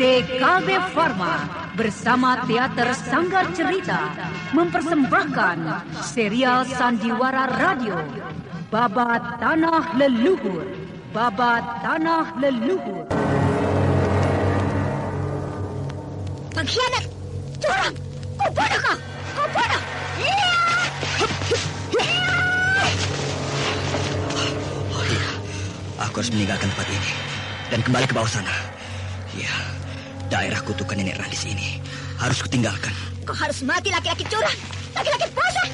TKB Pharma bersama Teater Sanggar Cerita mempersembahkan serial Sandiwara Radio Babat Tanah Leluhur. Babat Tanah Leluhur. Pengkhianat! Curang! Kau bodoh kau! Kau bodoh! Oh iya, aku harus meninggalkan tempat ini dan kembali ke bawah sana. Ya, daerah kutukan nenek Randis ini harus kutinggalkan. Kau harus mati, laki-laki curang! Laki-laki bosan!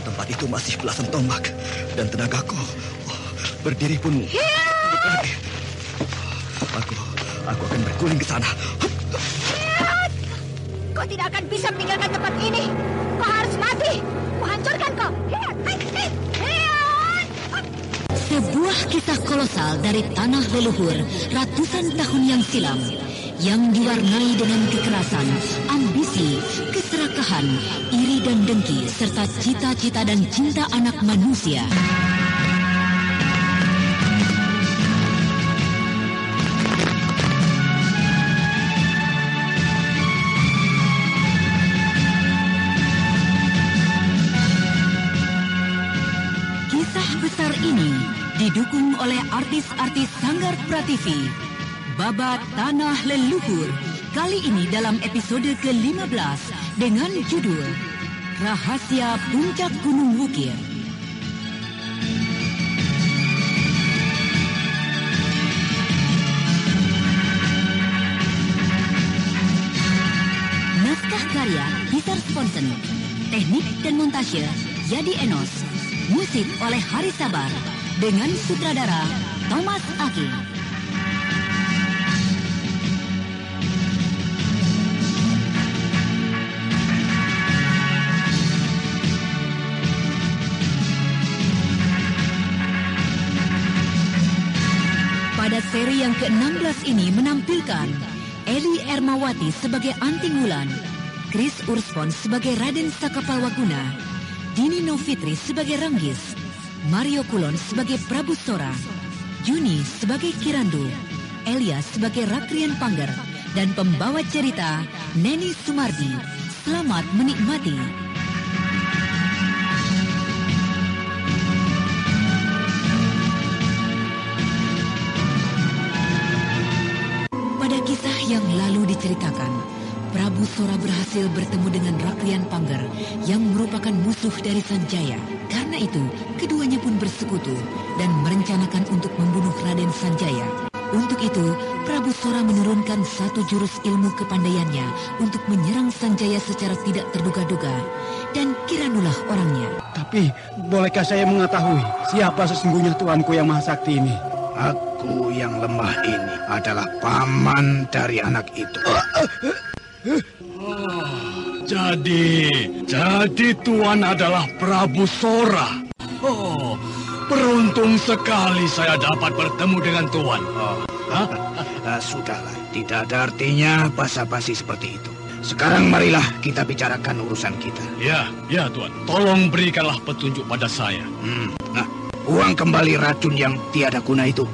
Tempat itu masih belasan tombak dan tenagaku berdiri pun sedikit lagi. Aku akan berguling ke sana. Kau tidak akan bisa meninggalkan tempat ini. Kau harus mati. Kau hancurkan kau. Sebuah kisah kolosal dari tanah leluhur ratusan tahun yang silam, yang diwarnai dengan kekerasan, ambisi, keserakahan, iri dan dengki, serta cita-cita dan cinta anak manusia. Kisah besar ini didukung oleh artis-artis Sanggar Prativi. Babat Tanah Leluhur, kali ini dalam episode ke-15 dengan judul Rahasia Puncak Gunung Wukir. Naskah karya Peter Sponsen, teknik dan montase Yadi Enos, musik oleh Hari Sabar dengan sutradara Thomas Aki. Pada seri yang ke-16 ini menampilkan Eli Ermawati sebagai Anting Wulan, Chris Urspon sebagai Raden Sakapalwaguna, Dini Novitri sebagai Ranggis, Mario Kulon sebagai Prabu Sora, Juni sebagai Kirandu, Elias sebagai Rakrian Pangger, dan pembawa cerita Neni Sumardi. Selamat menikmati. Pada kisah yang lalu diceritakan, Prabu Sora berhasil bertemu dengan Rakrian Pangger yang merupakan musuh dari Sanjaya. Karena itu, keduanya pun bersekutu dan merencanakan untuk membunuh Raden Sanjaya. Untuk itu, Prabu Sora menurunkan satu jurus ilmu kepandaiannya untuk menyerang Sanjaya secara tidak terduga-duga. Dan Kiranulah orangnya. Tapi, bolehkah saya mengetahui siapa sesungguhnya Tuanku yang Maha Sakti ini? Aku yang lemah ini adalah paman dari anak itu. Jadi Tuan adalah Prabu Sora. Oh, beruntung sekali saya dapat bertemu dengan Tuan. Sudahlah, tidak ada artinya basa-basi seperti itu. Sekarang marilah kita bicarakan urusan kita. Ya Tuan. Tolong berikanlah petunjuk pada saya. Nah, buang kembali racun yang tiada guna itu.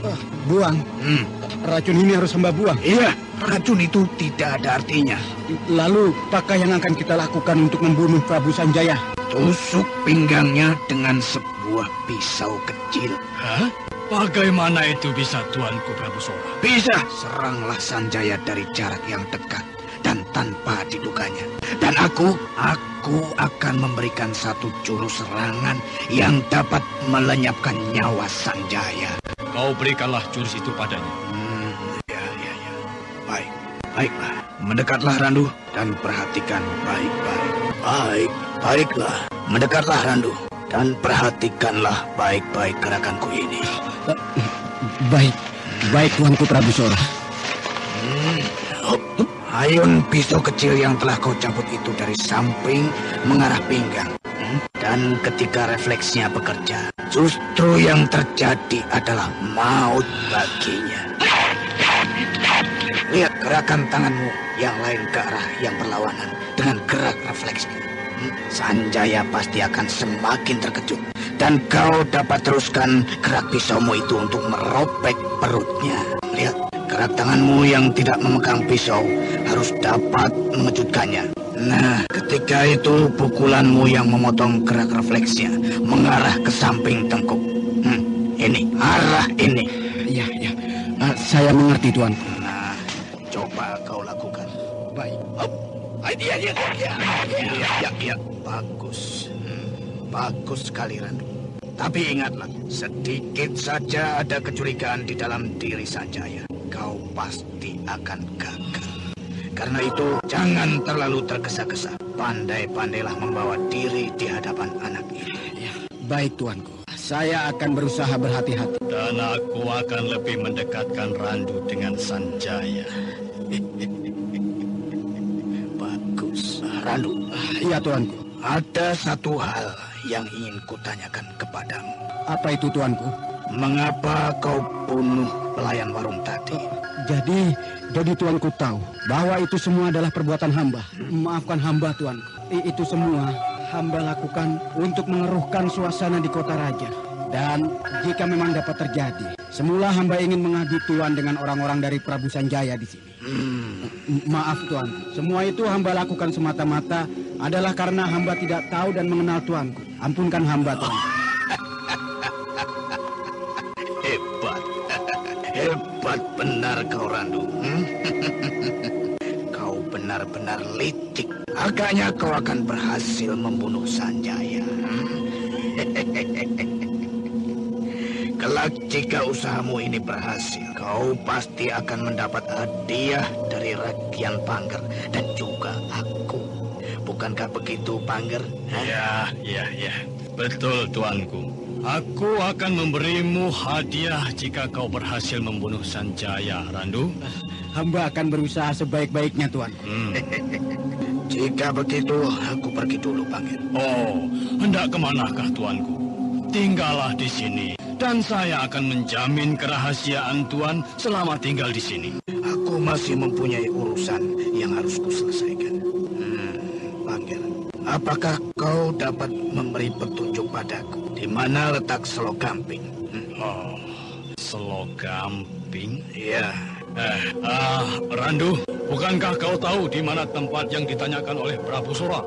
Buang? Racun ini harus hamba buang? Iya, racun itu tidak ada artinya. Lalu, apakah yang akan kita lakukan untuk membunuh Prabu Sanjaya? Tusuk pinggangnya dengan sebuah pisau kecil. Hah? Bagaimana itu bisa, Tuanku Prabu Sora? Bisa. Seranglah Sanjaya dari jarak yang dekat dan tanpa diduganya. Dan aku akan memberikan satu jurus serangan yang dapat melenyapkan nyawa Sanjaya. Kau berikanlah jurus itu padanya. Ya. Baiklah. Mendekatlah Randu dan perhatikan baik-baik. Baiklah. Mendekatlah Randu dan perhatikanlah baik-baik gerakanku ini. Baik Tuanku Prabu Sora. Ayun pisau kecil yang telah kau cabut itu dari samping mengarah pinggang. Dan ketika refleksnya bekerja, justru yang terjadi adalah maut baginya. Lihat gerakan tanganmu yang lain ke arah yang berlawanan dengan gerak refleksnya. Sanjaya pasti akan semakin terkejut. Dan kau dapat teruskan gerak pisaumu itu untuk merobek perutnya. Lihat, gerak tanganmu yang tidak memegang pisau harus dapat mengejutkannya. Nah, ketika itu pukulanmu yang memotong gerak refleksnya mengarah ke samping tengkuk. Ini, arah ini. Iya. Saya mengerti, tuanku. Nah, coba kau lakukan. Baik. Ya, bagus. Bagus sekali, Randu. Tapi ingatlah, sedikit saja ada kecurigaan di dalam diri Sanjaya, kau pasti akan gagal. Karena itu, jangan terlalu tergesa-gesa. Pandai-pandailah membawa diri di hadapan anak itu. Ya, baik, tuanku. Saya akan berusaha berhati-hati. Dan aku akan lebih mendekatkan Randu dengan Sanjaya. Bagus, Randu. Iya, tuanku. Ada satu hal yang ingin kutanyakan kepadamu. Apa itu, tuanku? Mengapa kau bunuh pelayan warung tadi? Jadi tuanku tahu bahwa itu semua adalah perbuatan hamba. Maafkan hamba, tuanku. Itu semua hamba lakukan untuk mengeruhkan suasana di kota raja. Dan jika memang dapat terjadi, semula hamba ingin mengadu tuan dengan orang-orang dari Prabu Sanjaya di sini. Maaf, tuan. Semua itu hamba lakukan semata-mata adalah karena hamba tidak tahu dan mengenal tuanku. Ampunkan hamba, tuan. Hebat benar kau, Randu. Kau benar-benar licik. Agaknya kau akan berhasil membunuh Sanjaya. Kelak jika usahamu ini berhasil, kau pasti akan mendapat hadiah dari Rakyat Pangger dan juga aku. Bukankah begitu, Pangger? Ya. Betul, tuanku. Aku akan memberimu hadiah jika kau berhasil membunuh Sanjaya, Randu. Hamba akan berusaha sebaik-baiknya, tuan. Jika begitu, aku pergi dulu, Pangger. Oh, hendak kemanakah, tuanku? Tinggallah di sini. Dan saya akan menjamin kerahasiaan Tuan selama tinggal di sini. Aku masih mempunyai urusan yang harus kuselesaikan. Pangger, apakah kau dapat memberi petunjuk padaku di mana letak Selogamping? Oh, Selogamping? Iya. Randu, bukankah kau tahu di mana tempat yang ditanyakan oleh Prabu Sora?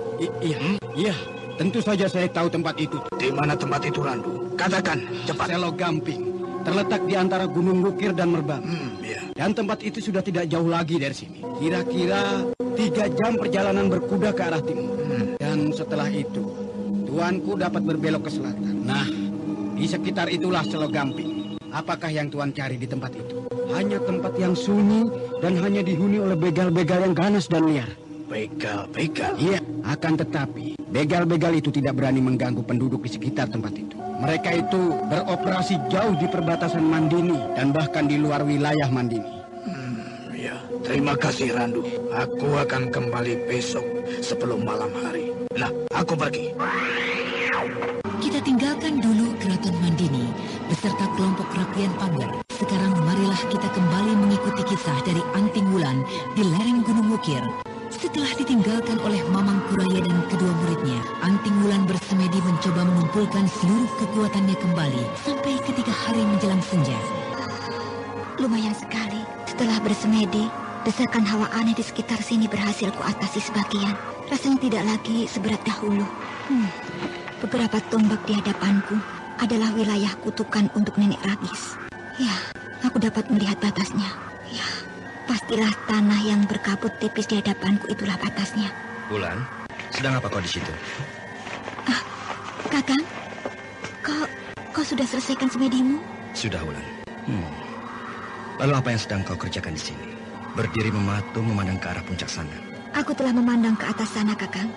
Iya. Tentu saja saya tahu tempat itu. Di mana tempat itu, Randu? Katakan, cepat. Selogamping. Terletak di antara Gunung Wukir dan Merbang. Iya. Dan tempat itu sudah tidak jauh lagi dari sini. Kira-kira 3 jam perjalanan berkuda ke arah timur. Dan setelah itu, tuanku dapat berbelok ke selatan. Nah, di sekitar itulah Selogamping. Apakah yang tuan cari di tempat itu? Hanya tempat yang sunyi dan hanya dihuni oleh begal-begal yang ganas dan liar. Begal-begal? Iya, akan tetapi begal-begal itu tidak berani mengganggu penduduk di sekitar tempat itu. Mereka itu beroperasi jauh di perbatasan Mandini dan bahkan di luar wilayah Mandini. Ya, terima kasih, Randu. Aku akan kembali besok sebelum malam hari. Nah, aku pergi. Kita tinggalkan dulu Keraton Mandini beserta kelompok Rakyat Pangger. Sekarang marilah kita kembali mengikuti kisah dari Anting Wulan di lereng Gunung Wukir. Setelah ditinggalkan oleh Mamang Kuraya dan kedua muridnya, Anting Wulan bersemedi mencoba mengumpulkan seluruh kekuatannya kembali sampai ketika hari menjelang senja. Lumayan sekali. Setelah bersemedi, desakan hawa aneh di sekitar sini berhasil kuatasi sebagian. Rasanya tidak lagi seberat dahulu. Beberapa tombak di hadapanku adalah wilayah kutukan untuk Nenek Ragis. Ya, aku dapat melihat batasnya. Ya, pastilah tanah yang berkabut tipis di hadapanku itulah batasnya. Wulan, sedang apa kau di situ? Kakang, kau sudah selesaikan semedimu? Sudah, Wulan. Lalu apa yang sedang kau kerjakan di sini? Berdiri mematung memandang ke arah puncak sana. Aku telah memandang ke atas sana, Kakang.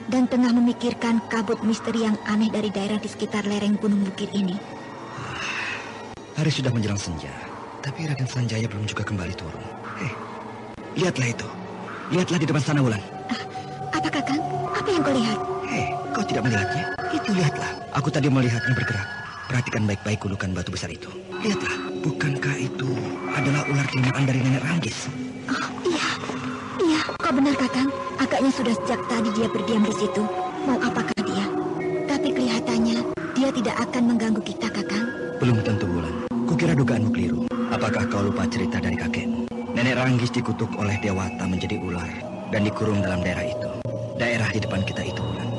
Dan tengah memikirkan kabut misteri yang aneh dari daerah di sekitar lereng Gunung Wukir ini. Hari sudah menjelang senja, tapi Raden Sanjaya belum juga kembali turun. Lihatlah itu. Lihatlah di depan sana, Wulan. Apa, Kakang? Apa yang kau lihat? Kau tidak melihatnya? Itu lihatlah. Aku tadi melihatnya bergerak. Perhatikan baik-baik gundukan batu besar itu. Lihatlah. Bukankah itu adalah ular telingaan dari Nenek Ranggis? Oh, iya. Iya, Kau benar, Kakang. Agaknya sudah sejak tadi dia berdiam di situ. Mau apakah dia? Tapi kelihatannya dia tidak akan mengganggu kita, Kakang. Belum tentu, Wulan. Kukira dugaanmu keliru. Apakah kau lupa cerita dari kakekmu? Nenek Ranggis dikutuk oleh Dewata menjadi ular dan dikurung dalam daerah itu. Daerah di depan kita itu, Wulan.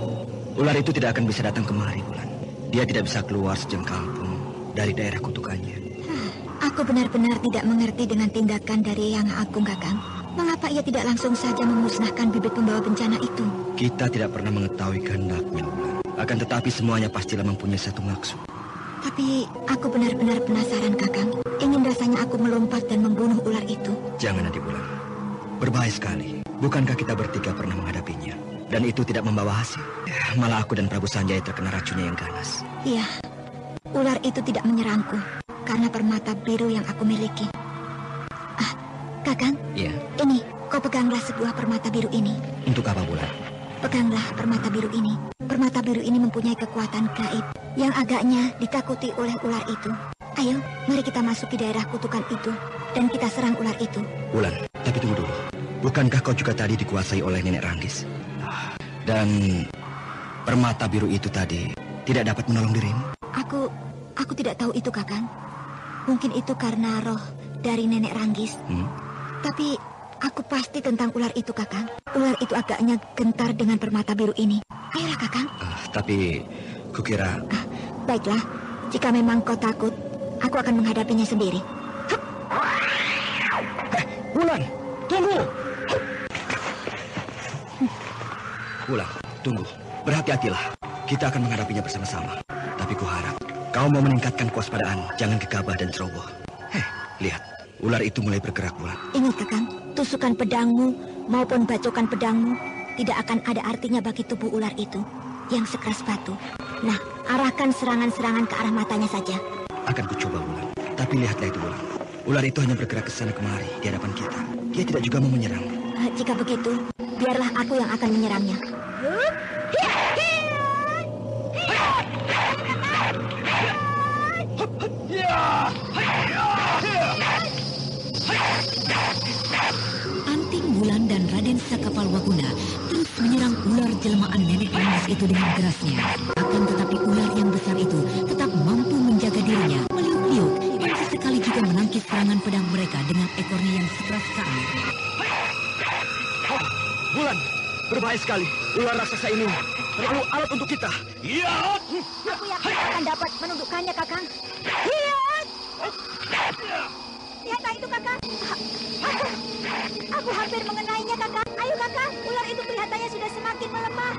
Ular itu tidak akan bisa datang kemari, Wulan. Dia tidak bisa keluar sejengkal pun dari daerah kutukannya. Aku benar-benar tidak mengerti dengan tindakan dari Yang Agung, Kakang. Mengapa ia tidak langsung saja memusnahkan bibit pembawa bencana itu? Kita tidak pernah mengetahui kehendaknya, Wulan. Akan tetapi semuanya pastilah mempunyai satu maksud. Tapi aku benar-benar penasaran, Kakang. Ingin rasanya aku melompat dan membunuh ular itu. Jangan, Adik Wulan. Berbahaya sekali. Bukankah kita bertiga pernah menghadapinya? Dan itu tidak membawa hasil. Malah aku dan Prabu Sanjaya terkena racunnya yang ganas. Iya, ular itu tidak menyerangku karena permata biru yang aku miliki. Kakang, Iya. ini, kau peganglah sebuah permata biru ini. Untuk apa, Wulan? Peganglah permata biru ini. Permata biru ini mempunyai kekuatan gaib yang agaknya ditakuti oleh ular itu. Ayo, mari kita masuki daerah kutukan itu dan kita serang ular itu. Wulan, tapi tunggu dulu. Bukankah kau juga tadi dikuasai oleh Nenek Ranggis? Dan permata biru itu tadi tidak dapat menolong dirimu? Aku tidak tahu itu, Kakang. Mungkin itu karena roh dari Nenek Ranggis. Tapi aku pasti tentang ular itu, Kakang. Ular itu agaknya gentar dengan permata biru ini. Ayolah, Kakang. Tapi kukira... Baiklah, jika memang kau takut, aku akan menghadapinya sendiri. Wulan, tunggu! Wulan, tunggu. Berhati-hatilah. Kita akan menghadapinya bersama-sama. Tapi kuharap kau mau meningkatkan kewaspadaan. Jangan gegabah dan ceroboh. Lihat. Ular itu mulai bergerak, Wulan. Ingat, Kakang, tusukan pedangmu maupun bacokan pedangmu tidak akan ada artinya bagi tubuh ular itu yang sekeras batu. Nah, arahkan serangan-serangan ke arah matanya saja. Akan kucoba, Wulan. Tapi lihatlah itu, Wulan. Ular itu hanya bergerak ke sana kemari di hadapan kita. Dia tidak juga mau menyerang. Jika begitu, biarlah aku yang akan menyerangnya. Anting Wulan dan Raden Sakapalwaguna terus menyerang ular jelmaan Nenek Ranggis itu dengan derasnya. Akan tetapi ular yang besar itu tetap mampu menjaga dirinya, meliuk-liuk, dan sesekali juga menangkis serangan pedang mereka dengan ekornya yang sekeras kain. Wulan, berbahaya sekali. Ular raksasa ini terlalu alat untuk kita. Iya. Aku yakin akan dapat menundukkannya, Kakang. Lihatlah itu, Kakang. Aku hampir mengenainya, Kakang. Ayo, Kakang. Ular itu kelihatannya sudah semakin melemah.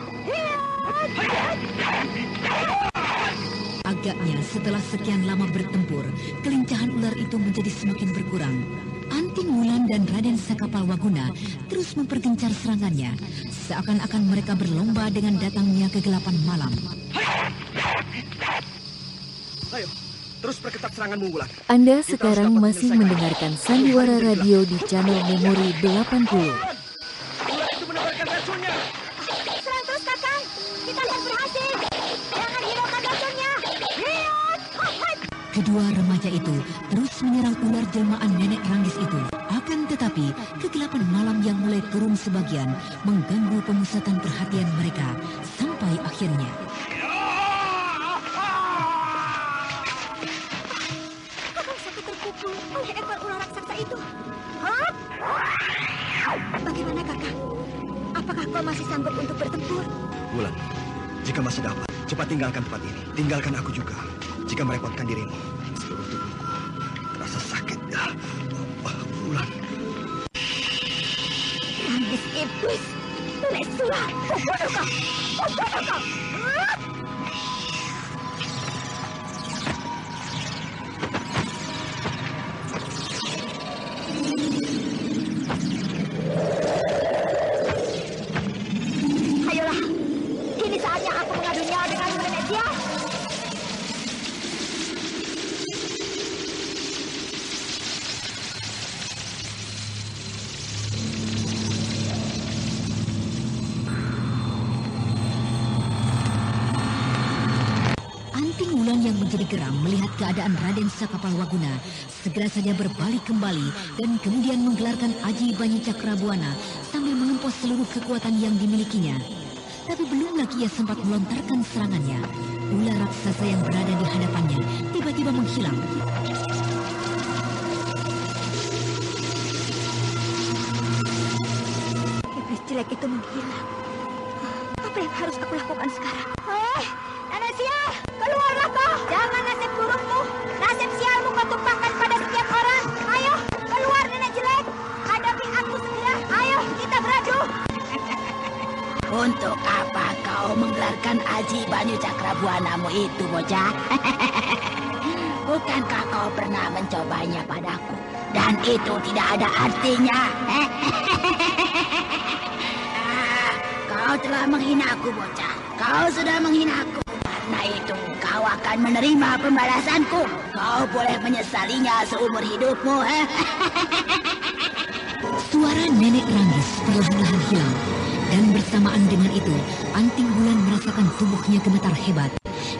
Agaknya setelah sekian lama bertempur, kelincahan ular itu menjadi semakin berkurang. Anting Wulan dan Raden Sakapalwaguna terus mempergencar serangannya, seakan-akan mereka berlomba dengan datangnya kegelapan malam. Ayo, terus perketat seranganmu, Wulan. Anda sekarang masih mendengarkan Sandiwara Radio di channel Memori 80. Ular itu menebarkan racunnya. Serang terus, Kakang. Kita akan berhasil. Jangan hiraukan racunnya. Kedua remaja itu terus menyerang ular jelmaan Nenek Ranggis itu. Akan tetapi, kegelapan malam yang mulai turun sebagian mengganggu pemusatan perhatian mereka. Sampai akhirnya... Kakang sampai terpukul oleh ekor ular raksasa itu. Bagaimana, Kakang? Apakah kau masih sanggup untuk bertempur? Wulan, jika masih dapat, cepat tinggalkan tempat ini. Tinggalkan aku juga. Jika merepotkan dirimu, seluruh tubuhku terasa sakit. Wulan. Ranggis iblis. Lesula. Membunuh kau. Membunuh kau. Ayolah. Ini saatnya aku mengadu nyawa dengan nenek dia. Anting Wulan yang menjadi geram melihat keadaan Raden Sakapalwaguna segera saja berbalik kembali dan kemudian menggelarkan Aji Banyu Cakrabuana sambil mengemposi menyeruput seluruh kekuatan yang dimilikinya. Tapi belum lagi ia sempat melontarkan serangannya, ular raksasa yang berada di hadapannya tiba-tiba menghilang. Iblis jelek itu menghilang. Apa yang harus aku lakukan sekarang? Nenek sial, keluarlah kau! Jangan nasib burukmu, nasib sialmu kau tumpahkan pada setiap orang. Ayo, keluar nenek jelek. Hadapi aku segera. Ayo, kita beradu. Untuk apa kau menggelarkan aji Banyu Cakrabuanamu itu, bocah? Bukankah kau pernah mencobanya padaku? Dan itu tidak ada artinya. Kau telah menghinaku, bocah. Kau sudah menghinaku. Karena itu, kau akan menerima pembalasanku. Kau boleh menyesalinya seumur hidupmu. Suara Nenek Ranggis perlahan-lahan hilang. Dan bersamaan dengan itu, Anting Bulan merasakan tubuhnya gemetar hebat.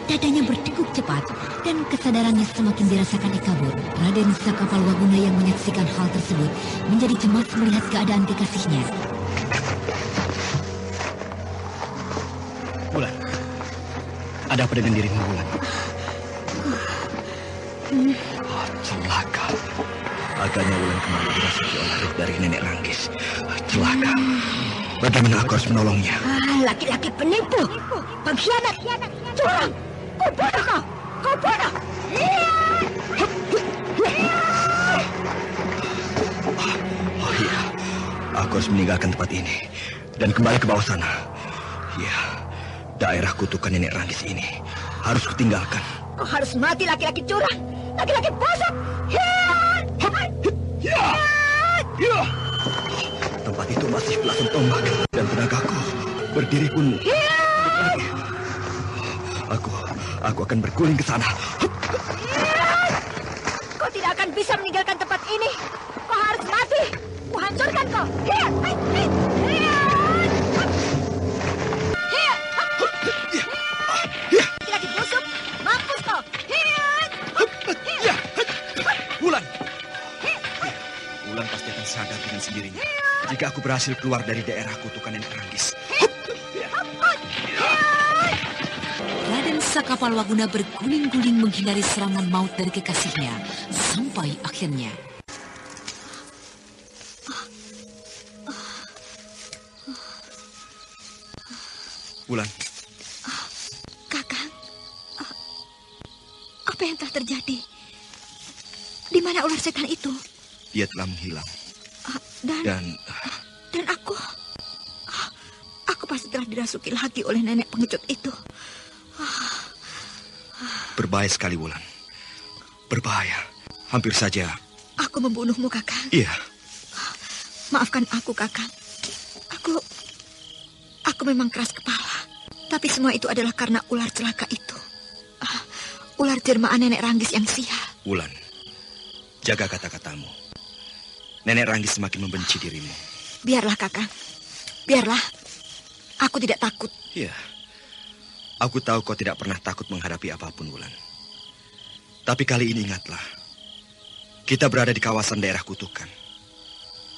Dadanya berdegup cepat, dan kesadarannya semakin dirasakan Ikabur. Raden Sakapalwaguna yang menyaksikan hal tersebut menjadi cemas melihat keadaan kekasihnya. Bulan, ada apa dengan dirimu, Bulan? Celaka. Agaknya Bulan kembali dirasuki oleh roh dari Nenek Ranggis. Celaka. Bagaimana aku harus menolongnya? Laki-laki penipu, pengkhianat, curang. Kau bodoh kau! Kau bodoh! Oh iya, aku harus meninggalkan tempat ini dan kembali ke bawah sana. Ya, daerah kutukan Nenek Ranggis ini harus kutinggalkan. Kau harus mati, laki-laki curang, laki-laki busuk. Tempat itu masih belasan tombak dan tenagaku berdiri pun. Aku akan berguling ke sana. Kau tidak akan bisa meninggalkan tempat ini. Kau harus mati. Kuhancurkan kau. Laki-laki busuk, mampus kau. Bulan pasti akan sadar dengan sendirinya jika aku berhasil keluar dari daerah kutukan Nenek Ranggis. Raden Sakapalwaguna berguling-guling menghindari serangan maut dari kekasihnya, sampai akhirnya. Bulan. Kakang, apa yang telah terjadi? Di mana ular setan itu? Dia telah menghilang. Dan aku pasti telah dirasuki lagi oleh nenek pengecut itu. Berbahaya sekali, Wulan. Berbahaya. Hampir saja. Aku membunuhmu, Kakang. Iya. Maafkan aku, Kakang. Aku memang keras kepala. Tapi semua itu adalah karena ular celaka itu. Ular jelmaan Nenek Ranggis yang sial. Wulan, jaga kata-katamu. Nenek Ranggis semakin membenci dirimu. Biarlah, Kakang. Biarlah. Aku tidak takut. Iya. Aku tahu kau tidak pernah takut menghadapi apapun, Wulan. Tapi kali ini ingatlah. Kita berada di kawasan daerah kutukan.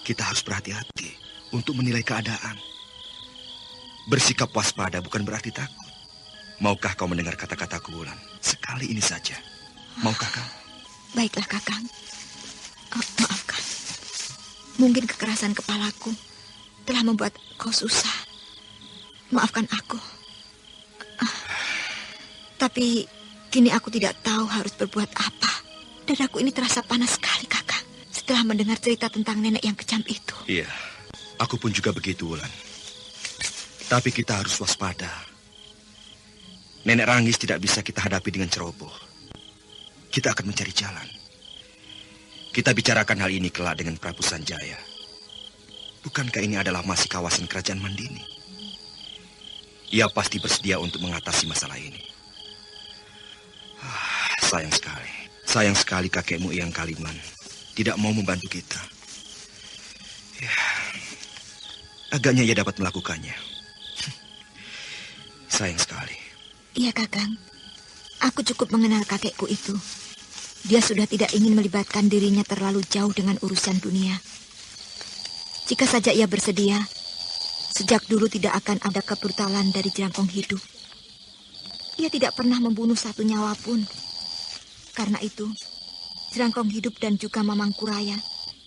Kita harus berhati-hati untuk menilai keadaan. Bersikap waspada bukan berarti takut. Maukah kau mendengar kata-kataku, Wulan? Sekali ini saja. Maukah kau? Baiklah, Kakang. Maafkan. Mungkin kekerasan kepalaku telah membuat kau susah. Maafkan aku. Tapi kini aku tidak tahu harus berbuat apa. Dadaku ini terasa panas sekali, Kakang. Setelah mendengar cerita tentang nenek yang kejam itu. Iya, aku pun juga begitu, Wulan. Tapi kita harus waspada. Nenek Ranggis tidak bisa kita hadapi dengan ceroboh. Kita akan mencari jalan. Kita bicarakan hal ini kelak dengan Prabu Sanjaya. Bukankah ini adalah masih kawasan kerajaan Mandini? Ia pasti bersedia untuk mengatasi masalah ini. Sayang sekali. Sayang sekali kakekmu Eyang Kaliman tidak mau membantu kita. Ya, agaknya ia dapat melakukannya. Sayang sekali. Iya, Kakang. Aku cukup mengenal kakekku itu. Dia sudah tidak ingin melibatkan dirinya terlalu jauh dengan urusan dunia. Jika saja ia bersedia, Sejak dulu tidak akan ada kebrutalan dari Jerangkong hidup. Ia tidak pernah membunuh satu nyawa pun. Karena itu, Jerangkong hidup dan juga Mamang Kuraya,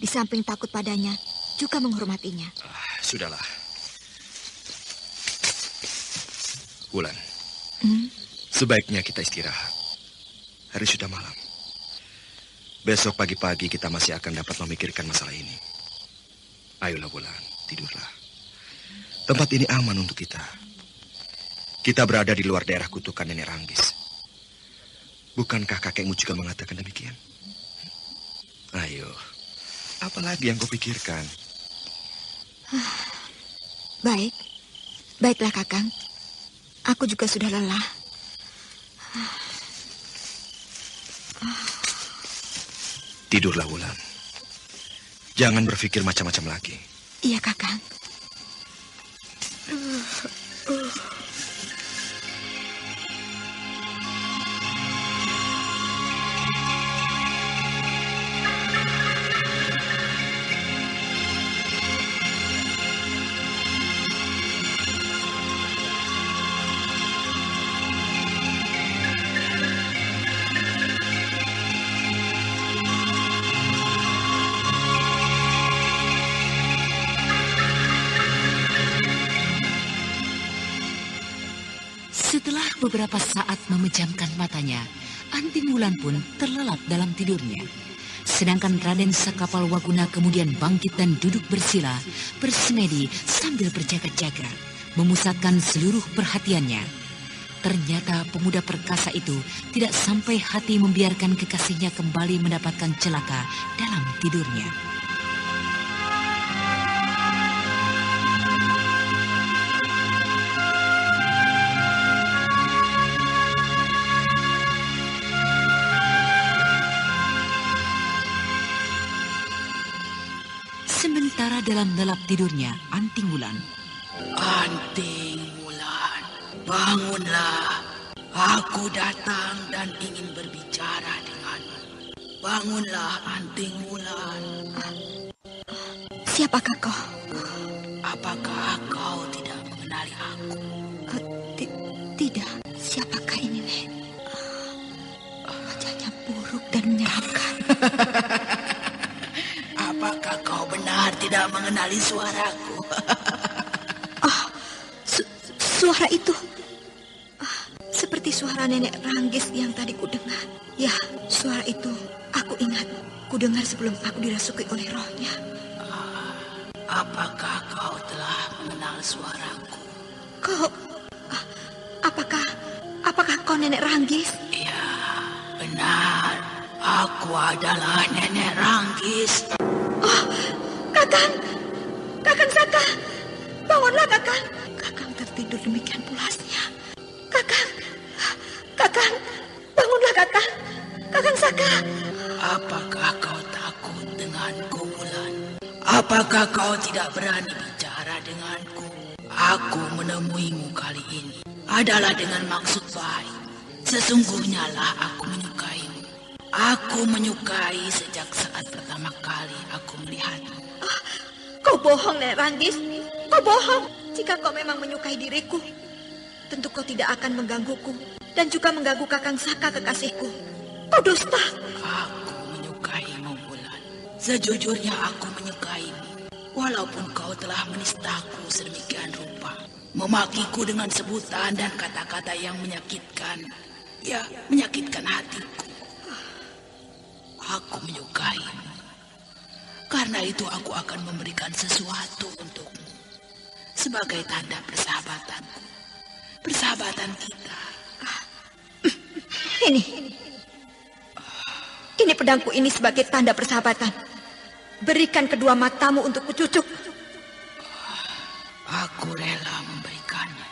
di samping takut padanya, juga menghormatinya. Sudahlah. Wulan, sebaiknya kita istirahat. Hari sudah malam. Besok pagi-pagi kita masih akan dapat memikirkan masalah ini. Ayolah Wulan, tidurlah. Tempat ini aman untuk kita. Kita berada di luar daerah kutukan Nenek Ranggis. Bukankah kakekmu juga mengatakan demikian? Ayo, apa lagi yang kau pikirkan? Baiklah Kakang. Aku juga sudah lelah. Tidurlah Wulan. Jangan berpikir macam-macam lagi. Iya Kakang. Setelah beberapa saat memejamkan matanya, Anting Wulan pun terlelap dalam tidurnya. Sedangkan Raden Sakapal Waguna kemudian bangkit dan duduk bersila, bersemedi sambil berjaga-jaga, memusatkan seluruh perhatiannya. Ternyata pemuda perkasa itu tidak sampai hati membiarkan kekasihnya kembali mendapatkan celaka dalam tidurnya. Sementara dalam lelap tidurnya, Anting Wulan. Anting Wulan, bangunlah. Aku datang dan ingin berbicara denganmu. Bangunlah, Anting Wulan. Siapakah kau? Apakah kau tidak mengenali aku? Tidak. Siapakah ini, Nek? Wajahnya buruk dan menyeramkan. Apakah kau benar tidak mengenali suaraku? Suara itu seperti suara Nenek Ranggis yang tadi kudengar. Ya, suara itu aku ingat. Kudengar sebelum aku dirasuki oleh rohnya. Apakah kau telah mengenal suaraku? Kau, apakah kau Nenek Ranggis? Ya, benar. Aku adalah Nenek Ranggis. Oh, Kakang Saka, bangunlah Kakang. Kakang tertidur demikian pulasnya. Kakang, bangunlah Kakang. Kakang Saka. Apakah kau takut denganku, Wulan? Apakah kau tidak berani bicara denganku? Aku menemuimu kali ini adalah dengan maksud baik. Sesungguhnya lah aku menyukaimu. Aku menyukai sejak saat pertama kali aku melihatmu. Kau bohong, Nenek Ranggis. Kau bohong. Jika kau memang menyukai diriku, tentu kau tidak akan menggangguku dan juga mengganggu Kakang Saka kekasihku. Kau dusta. Aku menyukaimu, Wulan. Sejujurnya aku menyukaimu. Walaupun kau telah menistaku sedemikian rupa, memakiku dengan sebutan dan kata-kata yang menyakitkan. Ya, menyakitkan hatiku. Aku menyukaimu. Karena itu aku akan memberikan sesuatu untukmu. Sebagai tanda persahabatanku. Persahabatan kita. Ini pedangku ini sebagai tanda persahabatan. Berikan kedua matamu untuk kucucuk. Aku rela memberikannya.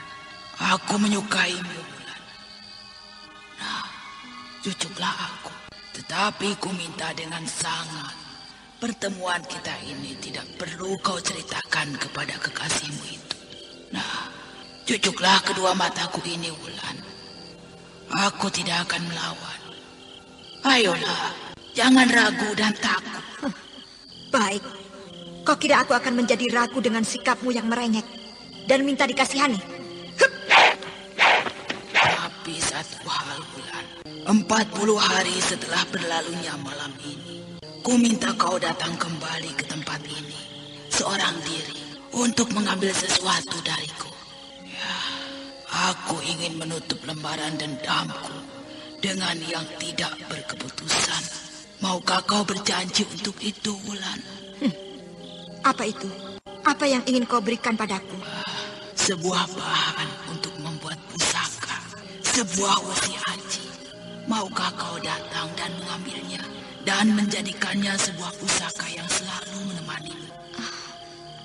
Aku menyukaimu, Wulan. Nah, cucuklah aku. Tetapi ku minta dengan sangat. Pertemuan kita ini tidak perlu kau ceritakan kepada kekasihmu itu. Nah, cucuklah kedua mataku ini, Wulan. Aku tidak akan melawan. Ayolah, jangan ragu dan takut. Baik, kau kira aku akan menjadi ragu dengan sikapmu yang merengek. dan minta dikasihani. Tapi satu hal, Wulan. 40 hari setelah berlalunya malam ini, ku minta kau datang kembali ke tempat ini, seorang diri, untuk mengambil sesuatu dariku. Ya, aku ingin menutup lembaran dendamku dengan yang tidak berkeputusan. Maukah kau berjanji untuk itu, Wulan? Apa itu? Apa yang ingin kau berikan padaku? Sebuah bahan untuk membuat pusaka, sebuah wesi aji. Maukah kau datang dan mengambilnya dan menjadikannya sebuah pusaka yang selalu menemanimu?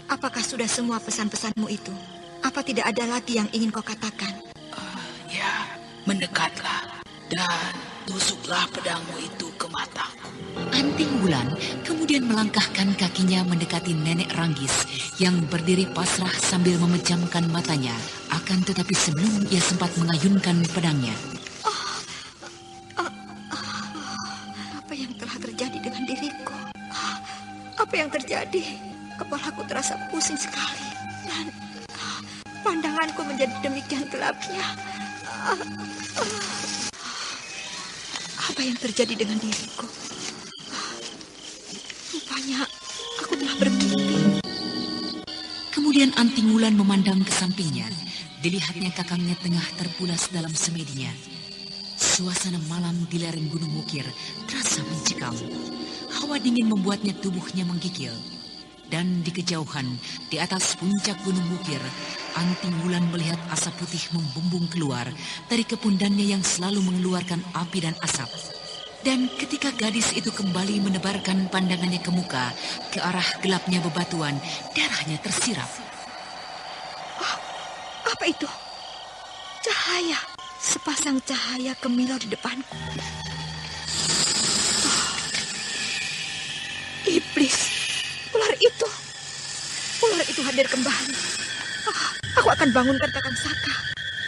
Apakah sudah semua pesan-pesanmu itu? Apa tidak ada lagi yang ingin kau katakan? Ya, mendekatlah dan tusuklah pedangmu itu ke mataku. Anting Wulan kemudian melangkahkan kakinya mendekati Nenek Ranggis yang berdiri pasrah sambil memejamkan matanya. Akan tetapi sebelum ia sempat mengayunkan pedangnya. Apa yang telah terjadi dengan diriku? Apa yang terjadi? Kepalaku terasa pusing sekali. Dan pandanganku menjadi demikian gelapnya. Apa yang terjadi dengan diriku? Rupanya aku telah bermimpi. Kemudian Anting Wulan memandang ke sampingnya. Dilihatnya kakangnya tengah terpulas dalam semedinya. Suasana malam di lereng Gunung Wukir terasa mencekam. Hawa dingin membuatnya tubuhnya menggigil. Dan di kejauhan, di atas puncak Gunung Wukir, Anting Wulan melihat asap putih membumbung keluar dari kepundannya yang selalu mengeluarkan api dan asap. Dan ketika gadis itu kembali menebarkan pandangannya ke muka, ke arah gelapnya bebatuan, darahnya tersirap. Apa itu? Cahaya. Sepasang cahaya kemilau di depanku. Iblis. Ular itu hadir kembali. Aku akan bangunkan Kakang Saka.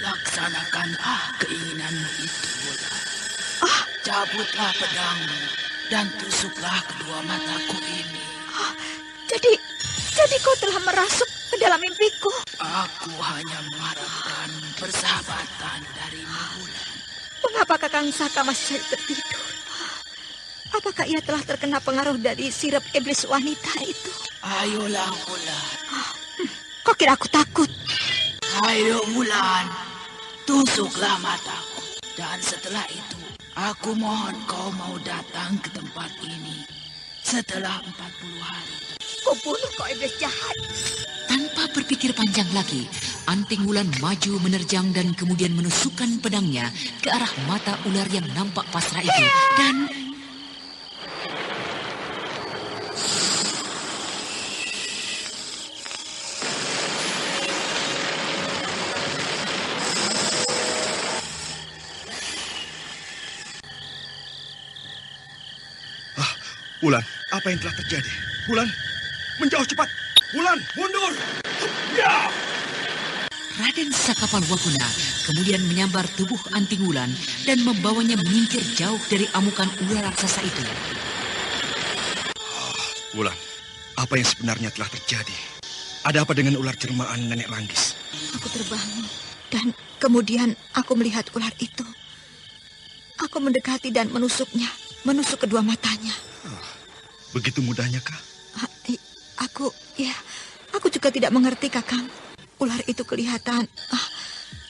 Laksanakanlah keinginanmu itu, Wulan. Cabutlah pedangmu dan tusuklah kedua mataku ini. Jadi kau telah merasuk ke dalam mimpiku. Aku hanya mengharapkan persahabatan darimu, Wulan. Mengapa Kakang Saka masih tertidur? Apakah ia telah terkena pengaruh dari sirap iblis wanita itu? Ayolah, Wulan. Kau kira aku takut? Ayo, Wulan. Tusuklah mataku. Dan setelah itu, aku mohon kau mau datang ke tempat ini setelah 40 hari. Kau bunuh kau iblis jahat. Tanpa berpikir panjang lagi, Anting Wulan maju menerjang dan kemudian menusukkan pedangnya ke arah mata ular yang nampak pasrah itu. Dan Wulan, apa yang telah terjadi? Wulan, menjauh cepat. Wulan, mundur. Ya! Raden Sakapalwaguna kemudian menyambar tubuh Anting Wulan dan membawanya menyingkir jauh dari amukan ular raksasa itu. Wulan, apa yang sebenarnya telah terjadi? Ada apa dengan ular jelmaan Nenek Ranggis? Aku terbangun dan kemudian aku melihat ular itu. Aku mendekati dan menusuknya, menusuk kedua matanya. Begitu mudahnya kah? Aku juga tidak mengerti, Kakang. Ular itu kelihatan.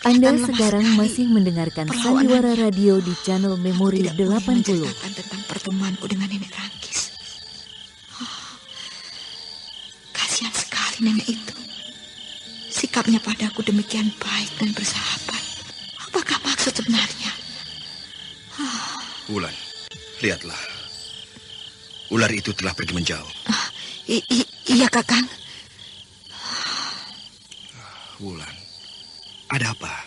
Anda sekarang masih mendengarkan Sandiwara Radio di channel Memori 80. Menceritakan tentang pertemuanku dengan Nenek Ranggis. Kasihan sekali nenek itu. Sikapnya padaku demikian baik dan bersahabat. Apakah maksud sebenarnya? Wulan, lihatlah. Ular itu telah pergi menjauh. Iya, Kakang. Wulan, ada apa?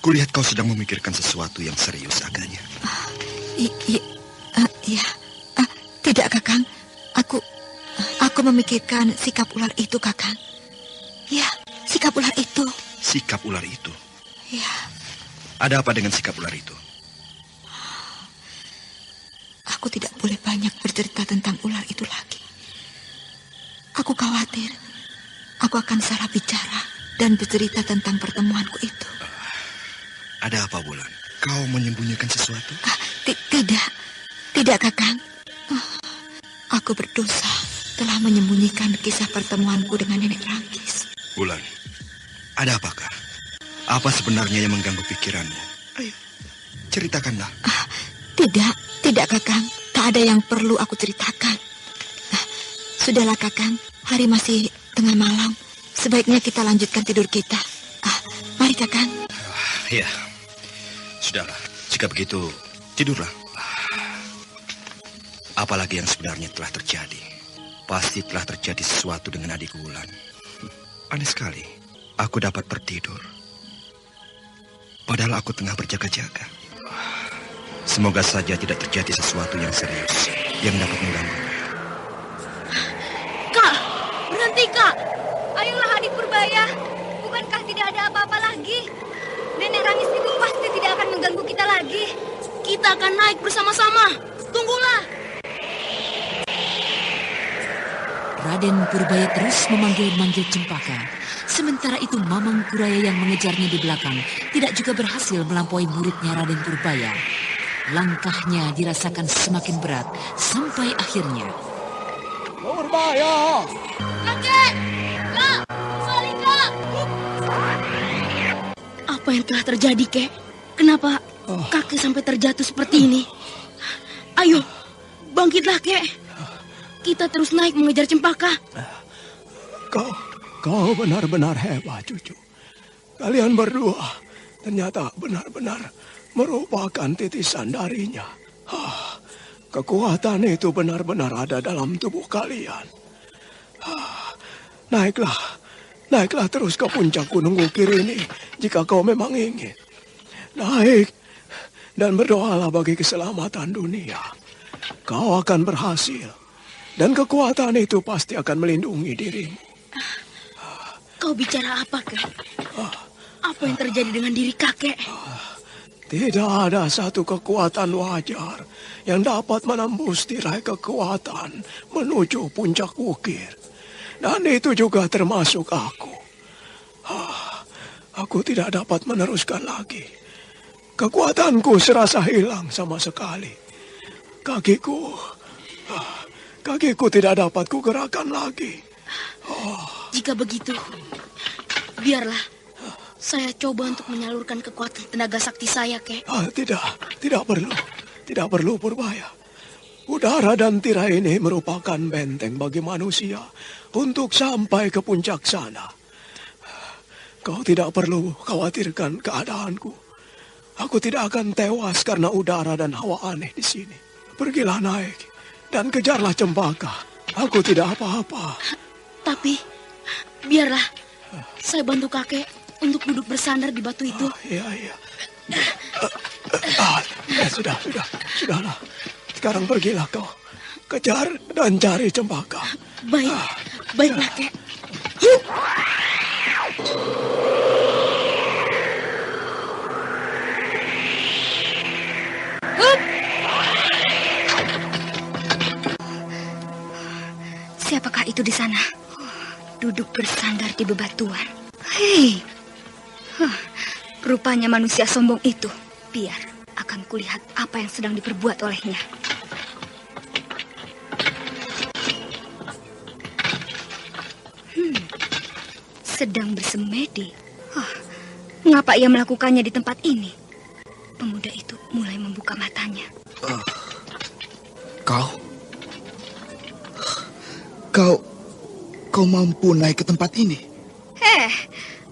Kulihat kau sedang memikirkan sesuatu yang serius agaknya. Iya. Tidak, Kakang. Aku memikirkan sikap ular itu, Kakang. Ya, sikap ular itu. Sikap ular itu? Ya. Ada apa dengan sikap ular itu? Aku tidak boleh banyak bercerita tentang ular itu lagi. Aku khawatir aku akan salah bicara dan bercerita tentang pertemuanku itu. Ada apa, Bulan? Kau menyembunyikan sesuatu? Tidak, Kakang. Aku berdosa telah menyembunyikan kisah pertemuanku dengan Nenek Ranggis. Bulan, ada apakah? Apa sebenarnya yang mengganggu pikiranmu? Ayo, ceritakanlah. Tidak, Kakang. Tak ada yang perlu aku ceritakan. Sudahlah, Kakang. Hari masih tengah malam. Sebaiknya kita lanjutkan tidur kita. Mari, Kakang. Ya, sudahlah. Jika begitu, tidurlah. Apalagi yang sebenarnya telah terjadi. Pasti telah terjadi sesuatu dengan adikku Wulan. Aneh sekali, aku dapat tertidur. Padahal aku tengah berjaga-jaga. Semoga saja tidak terjadi sesuatu yang serius yang dapat mengganggu. Kak, berhenti Kak. Ayolah adik Purbaya. Bukankah tidak ada apa-apa lagi? Nenek Ranggis itu pasti tidak akan mengganggu kita lagi. Kita akan naik bersama-sama. Tunggulah. Raden Purbaya terus memanggil-manggil Cempaka. Sementara itu Mamang Kuraya yang mengejarnya di belakang tidak juga berhasil melampaui muridnya Raden Purbaya. Langkahnya dirasakan semakin berat sampai akhirnya. Purbaya! Kakek! Kak! Balik, Kak! Apa yang telah terjadi, Kek? Kenapa kakek sampai terjatuh seperti ini? Ayo, bangkitlah, Kek. Kita terus naik mengejar Cempaka. Kau benar-benar hebat, cucu. Kalian berdua ternyata benar-benar merupakan titisan darinya. Kekuatan itu benar-benar ada dalam tubuh kalian. Naiklah terus ke puncak Gunung Ukir ini jika kau memang ingin. Naik dan berdoalah bagi keselamatan dunia. Kau akan berhasil. Dan kekuatan itu pasti akan melindungi dirimu. Kau bicara apa, Kek? Apa yang terjadi dengan diri kakek? Tidak ada satu kekuatan wajar yang dapat menembus tirai kekuatan menuju puncak Ukir. Dan itu juga termasuk aku. Aku tidak dapat meneruskan lagi. Kekuatanku serasa hilang sama sekali. Kakiku tidak dapat kugerakkan lagi. Jika begitu, biarlah saya coba untuk menyalurkan kekuatan tenaga sakti saya, Kek. Tidak perlu. Tidak perlu, Purbaya. Udara dan tirai ini merupakan benteng bagi manusia untuk sampai ke puncak sana. Kau tidak perlu khawatirkan keadaanku. Aku tidak akan tewas karena udara dan hawa aneh di sini. Pergilah naik. Dan kejarlah Cempaka. Aku tidak apa-apa. Tapi, biarlah saya bantu kakek untuk duduk bersandar di batu itu. Iya. Sudahlah. Sekarang pergilah kau. Kejar dan cari Cempaka. Baiklah, Kek. Siapakah itu di sana? Duduk bersandar di bebatuan. Hei, rupanya manusia sombong itu. Biar akan kulihat apa yang sedang diperbuat olehnya. Sedang bersemedi. Mengapa ia melakukannya di tempat ini? Pemuda itu mulai membuka matanya. Kau mampu naik ke tempat ini?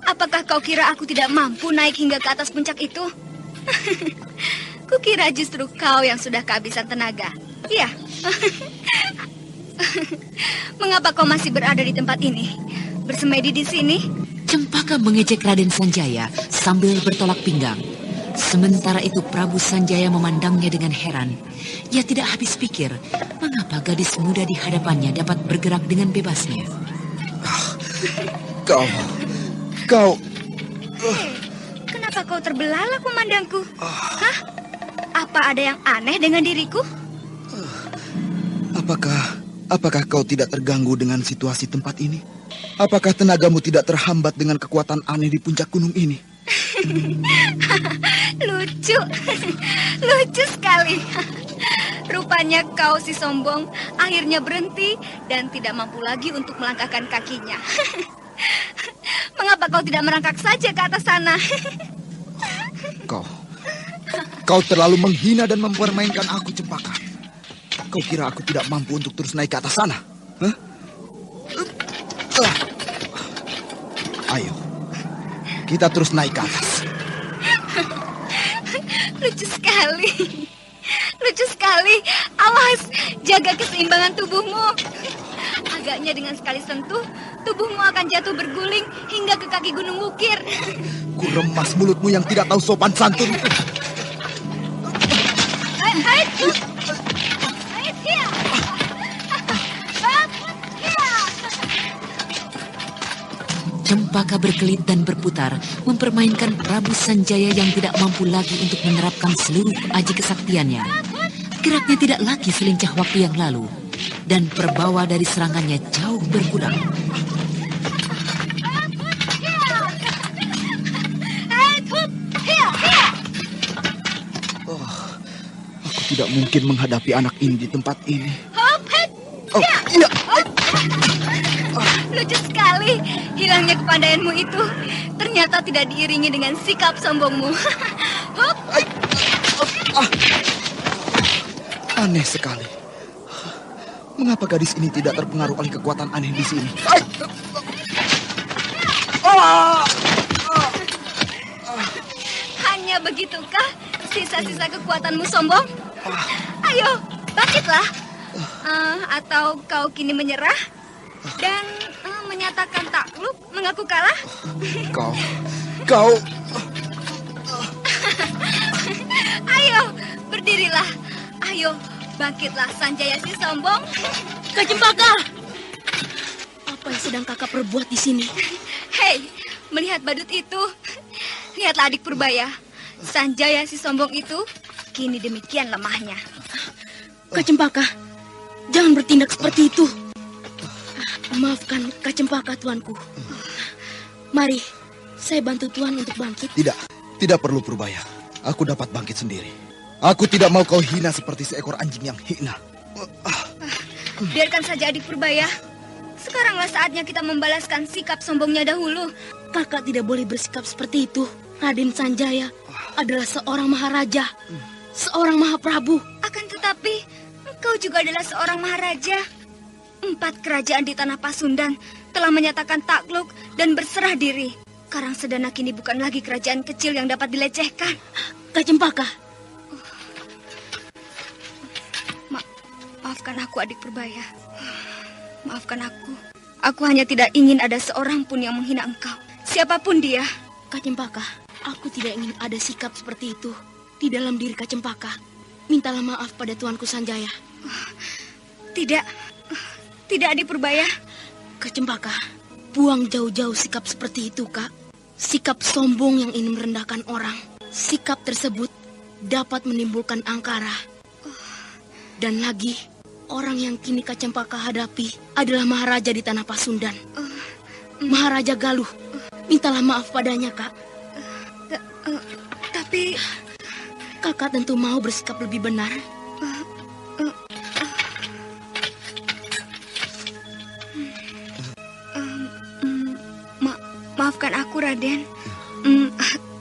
Apakah kau kira aku tidak mampu naik hingga ke atas puncak itu? Kukira justru kau yang sudah kehabisan tenaga. Iya. Mengapa kau masih berada di tempat ini? Bersemedi di sini? Cempaka mengejek Raden Sanjaya sambil bertolak pinggang. Sementara itu Prabu Sanjaya memandangnya dengan heran. Ia tidak habis pikir, mengapa gadis muda di hadapannya dapat bergerak dengan bebasnya. Kau... Kenapa kau terbelalak memandangku? Apa ada yang aneh dengan diriku? Apakah kau tidak terganggu dengan situasi tempat ini? Apakah tenagamu tidak terhambat dengan kekuatan aneh di puncak gunung ini? Lucu. Lucu sekali. Rupanya kau si sombong akhirnya berhenti dan tidak mampu lagi untuk melangkahkan kakinya. Mengapa kau tidak merangkak saja ke atas sana? Kau terlalu menghina dan mempermainkan aku, Cempaka. Kau kira aku tidak mampu untuk terus naik ke atas sana? Huh? Ayo, kita terus naik ke atas. Lucu sekali. Lucu sekali. Awas, jaga keseimbangan tubuhmu. Agaknya dengan sekali sentuh, tubuhmu akan jatuh berguling hingga ke kaki Gunung Wukir. Ku remas mulutmu yang tidak tahu sopan santun. Cempaka berkelit dan berputar, mempermainkan Prabu Sanjaya yang tidak mampu lagi untuk menerapkan seluruh aji kesaktiannya. Geraknya tidak lagi selincah waktu yang lalu, dan perbawa dari serangannya jauh berkurang. Aku tidak mungkin menghadapi anak ini di tempat ini. Iya. Lucu sekali. Hilangnya kepandaianmu itu ternyata tidak diiringi dengan sikap sombongmu. Aneh sekali. Mengapa gadis ini tidak terpengaruh oleh kekuatan aneh di sini? Hanya begitukah sisa-sisa kekuatanmu sombong? Ayo, bangkitlah. Atau kau kini menyerah dan menyatakan takluk, mengaku kalah? Kau. Ayo, berdirilah. Ayo, bangkitlah Sanjaya si sombong. Kak Cempaka, apa yang sedang kakak perbuat di sini? Hei, melihat badut itu, lihatlah adik Purbaya. Sanjaya si sombong itu kini demikian lemahnya. Kak Cempaka, jangan bertindak seperti itu. Maafkan Kak Cempaka, tuanku. Mari, saya bantu tuan untuk bangkit. Tidak perlu Purbaya. Aku dapat bangkit sendiri. Aku tidak mau kau hina seperti seekor anjing yang hina. Biarkan saja adik Purbaya. Sekaranglah saatnya kita membalaskan sikap sombongnya dahulu. Kakak tidak boleh bersikap seperti itu. Raden Sanjaya adalah seorang maharaja, seorang mahaprabu. Akan tetapi, engkau juga adalah seorang maharaja. 4 kerajaan di tanah Pasundan telah menyatakan takluk dan berserah diri. Karangsedana kini bukan lagi kerajaan kecil yang dapat dilecehkan. Kak Cempaka. Maafkan aku, adik Purbaya. Maafkan aku. Aku hanya tidak ingin ada seorang pun yang menghina engkau. Siapapun dia. Kak Cempaka, aku tidak ingin ada sikap seperti itu di dalam diri Kak Cempaka. Mintalah maaf pada tuanku Sanjaya. Tidak, adik Purbaya. Kak Cempaka, buang jauh-jauh sikap seperti itu, Kak. Sikap sombong yang ingin merendahkan orang. Sikap tersebut dapat menimbulkan angkara. Dan lagi, orang yang kini Kak Cempaka hadapi adalah maharaja di tanah Pasundan. Maharaja Galuh. Mintalah maaf padanya, Kak. Tapi kakak tentu mau bersikap lebih benar. Maafkan aku, Raden.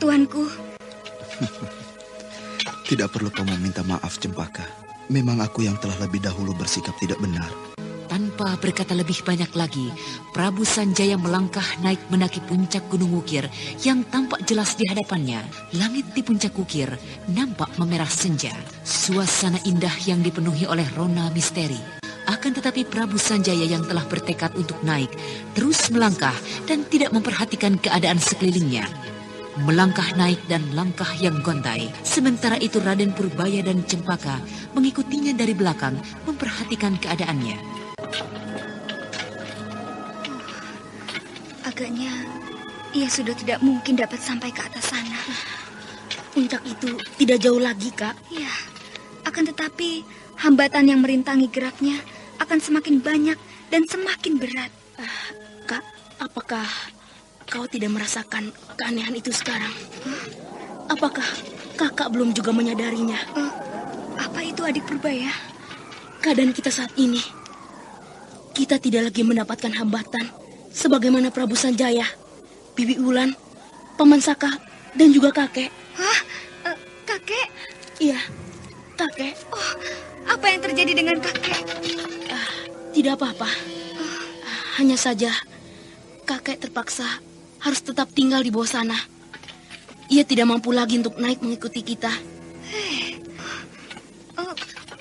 Tuanku. Tidak perlu kau meminta maaf, Cempaka. Memang aku yang telah lebih dahulu bersikap tidak benar. Tanpa berkata lebih banyak lagi, Prabu Sanjaya melangkah naik mendaki puncak Gunung Wukir yang tampak jelas di hadapannya. Langit di puncak Wukir nampak memerah senja. Suasana indah yang dipenuhi oleh rona misteri. Akan tetapi Prabu Sanjaya yang telah bertekad untuk naik terus melangkah dan tidak memperhatikan keadaan sekelilingnya. Melangkah naik dan langkah yang gontai. Sementara itu Raden Purbaya dan Cempaka mengikutinya dari belakang memperhatikan keadaannya. Agaknya ia sudah tidak mungkin dapat sampai ke atas sana. Puncak itu tidak jauh lagi, Kak. Ya, akan tetapi hambatan yang merintangi geraknya akan semakin banyak dan semakin berat. Kak, apakah kau tidak merasakan keanehan itu sekarang? Apakah kakak belum juga menyadarinya? Apa itu adik Purbaya? Keadaan kita saat ini, kita tidak lagi mendapatkan hambatan sebagaimana Prabu Sanjaya, Bibi Wulan, Paman Saka, dan juga kakek. Hah? Kakek? Iya, kakek. Oh, apa yang terjadi dengan kakek? Tidak apa-apa. Hanya saja kakek terpaksa harus tetap tinggal di bawah sana. Ia tidak mampu lagi untuk naik mengikuti kita.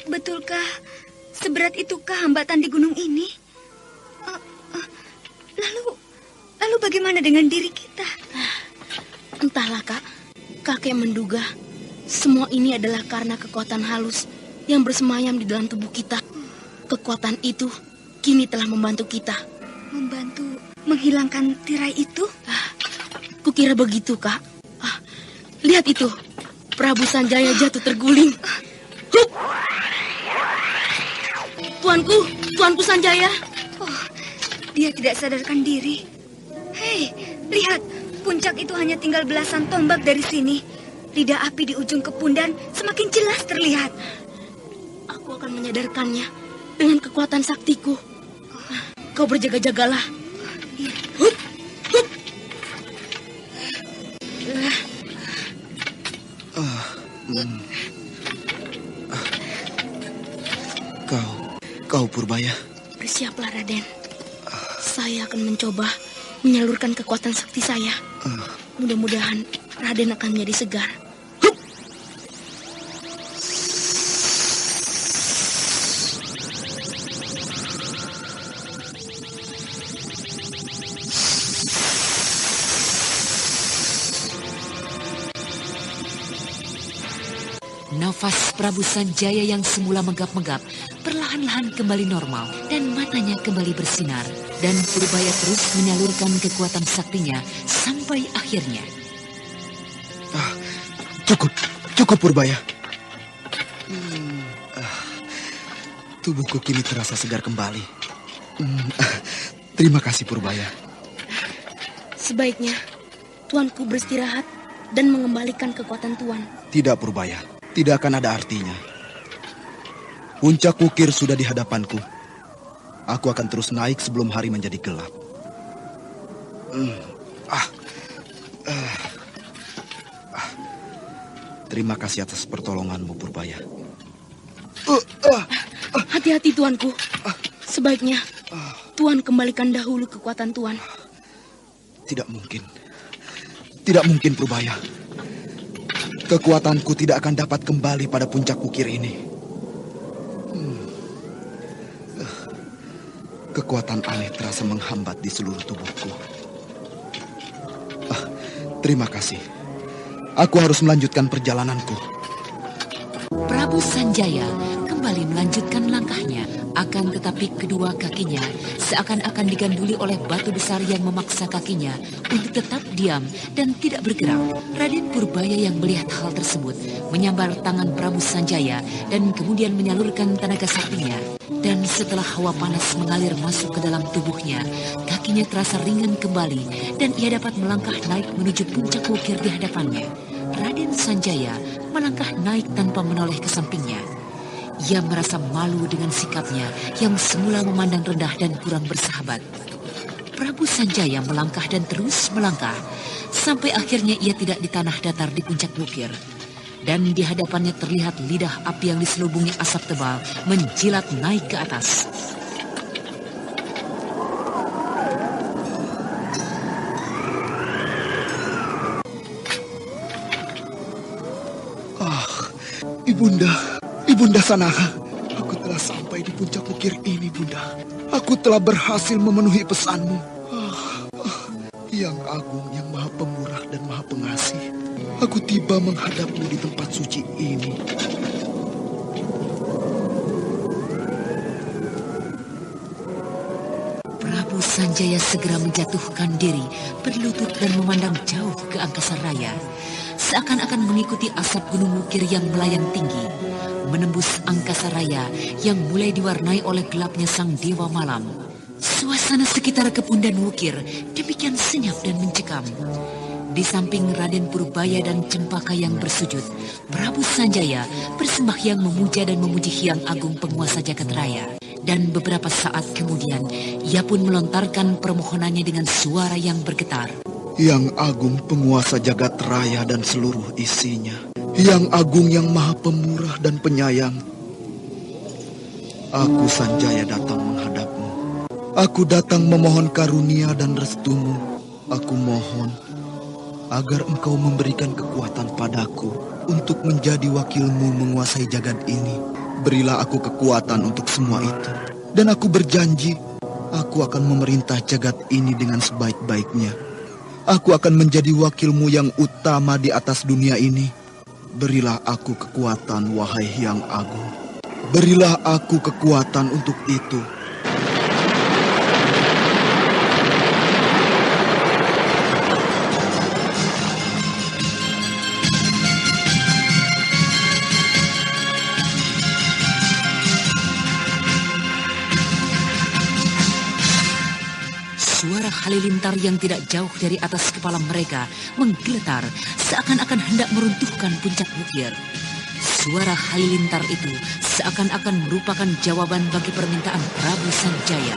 Betulkah seberat itukah hambatan di gunung ini? Lalu bagaimana dengan diri kita? Entahlah, Kak. Kakek menduga semua ini adalah karena kekuatan halus yang bersemayam di dalam tubuh kita. Kekuatan itu kini telah membantu kita. Membantu menghilangkan tirai itu? Kukira begitu, Kak. Lihat itu, Prabu Sanjaya jatuh terguling. Hup! Tuanku Sanjaya. Oh, dia tidak sadarkan diri. Hei, lihat, puncak itu hanya tinggal belasan tombak dari sini. Lidah api di ujung kepundan semakin jelas terlihat. Aku akan menyadarkannya dengan kekuatan saktiku. Kau berjaga-jagalah. Hup! Hup! Kau Purbaya. Bersiaplah, Raden. Saya akan mencoba menyalurkan kekuatan sakti saya. Mudah-mudahan Raden akan menjadi segar. Nafas Prabu Sanjaya yang semula menggap-menggap perlahan-lahan kembali normal dan matanya kembali bersinar. Dan Purbaya terus menyalurkan kekuatan saktinya sampai akhirnya. Cukup Purbaya. Tubuhku kini terasa segar kembali. Terima kasih Purbaya. Sebaiknya Tuanku beristirahat dan mengembalikan kekuatan Tuan. Tidak Purbaya. Tidak akan ada artinya. Puncak Wukir sudah di hadapanku. Aku akan terus naik sebelum hari menjadi gelap. Terima kasih atas pertolonganmu, Purbaya. Hati-hati, Tuanku. Sebaiknya Tuan kembalikan dahulu kekuatan Tuan. Tidak mungkin. Tidak mungkin, Purbaya. Kekuatanku tidak akan dapat kembali pada puncak Wukir ini. Kekuatan aneh terasa menghambat di seluruh tubuhku. Terima kasih. Aku harus melanjutkan perjalananku. Prabu Sanjaya kembali melanjutkan langkahnya. Akan tetapi kedua kakinya seakan-akan diganduli oleh batu besar yang memaksa kakinya untuk tetap diam dan tidak bergerak. Raden Purbaya yang melihat hal tersebut menyambar tangan Prabu Sanjaya dan kemudian menyalurkan tenaga saktinya. Dan setelah hawa panas mengalir masuk ke dalam tubuhnya, kakinya terasa ringan kembali dan ia dapat melangkah naik menuju puncak Wukir di hadapannya. Raden Sanjaya melangkah naik tanpa menoleh ke sampingnya. Ia merasa malu dengan sikapnya yang semula memandang rendah dan kurang bersahabat. Prabu Sanjaya melangkah dan terus melangkah, sampai akhirnya ia tidak di tanah datar di puncak Wukir. Dan di hadapannya terlihat lidah api yang diselubungi asap tebal menjilat naik ke atas. Ibunda Sanaha, aku telah sampai di puncak Wukir ini, Bunda. Aku telah berhasil memenuhi pesanmu. Yang Agung, yang Maha Pemurah dan Maha Pengasih, aku tiba menghadapmu di tempat suci ini. Prabu Sanjaya segera menjatuhkan diri, berlutut dan memandang jauh ke angkasa raya. Seakan-akan mengikuti asap gunung Wukir yang melayang tinggi. menembus angkasa raya yang mulai diwarnai oleh gelapnya sang dewa malam. Suasana sekitar kebun dan wukir demikian senyap dan mencekam. Di samping Raden Purbaya dan Cempaka yang bersujud, Prabu Sanjaya bersembahyang memuja dan memuji Hyang Agung penguasa jagat raya. Dan beberapa saat kemudian, ia pun melontarkan permohonannya dengan suara yang bergetar. Hyang Agung penguasa jagat raya dan seluruh isinya. Hyang Agung yang maha pemurah dan penyayang. Aku Sanjaya datang menghadapmu. Aku datang memohon karunia dan restumu. Aku mohon agar engkau memberikan kekuatan padaku untuk menjadi wakilmu menguasai jagat ini. Berilah aku kekuatan untuk semua itu. Dan aku berjanji, aku akan memerintah jagat ini dengan sebaik-baiknya. Aku akan menjadi wakilmu yang utama di atas dunia ini. Berilah aku kekuatan, wahai Hyang Agung. Berilah aku kekuatan untuk itu. Suara halilintar yang tidak jauh dari atas kepala mereka menggeletar seakan-akan hendak meruntuhkan puncak bukit. Suara halilintar itu seakan-akan merupakan jawaban bagi permintaan Prabu Sanjaya.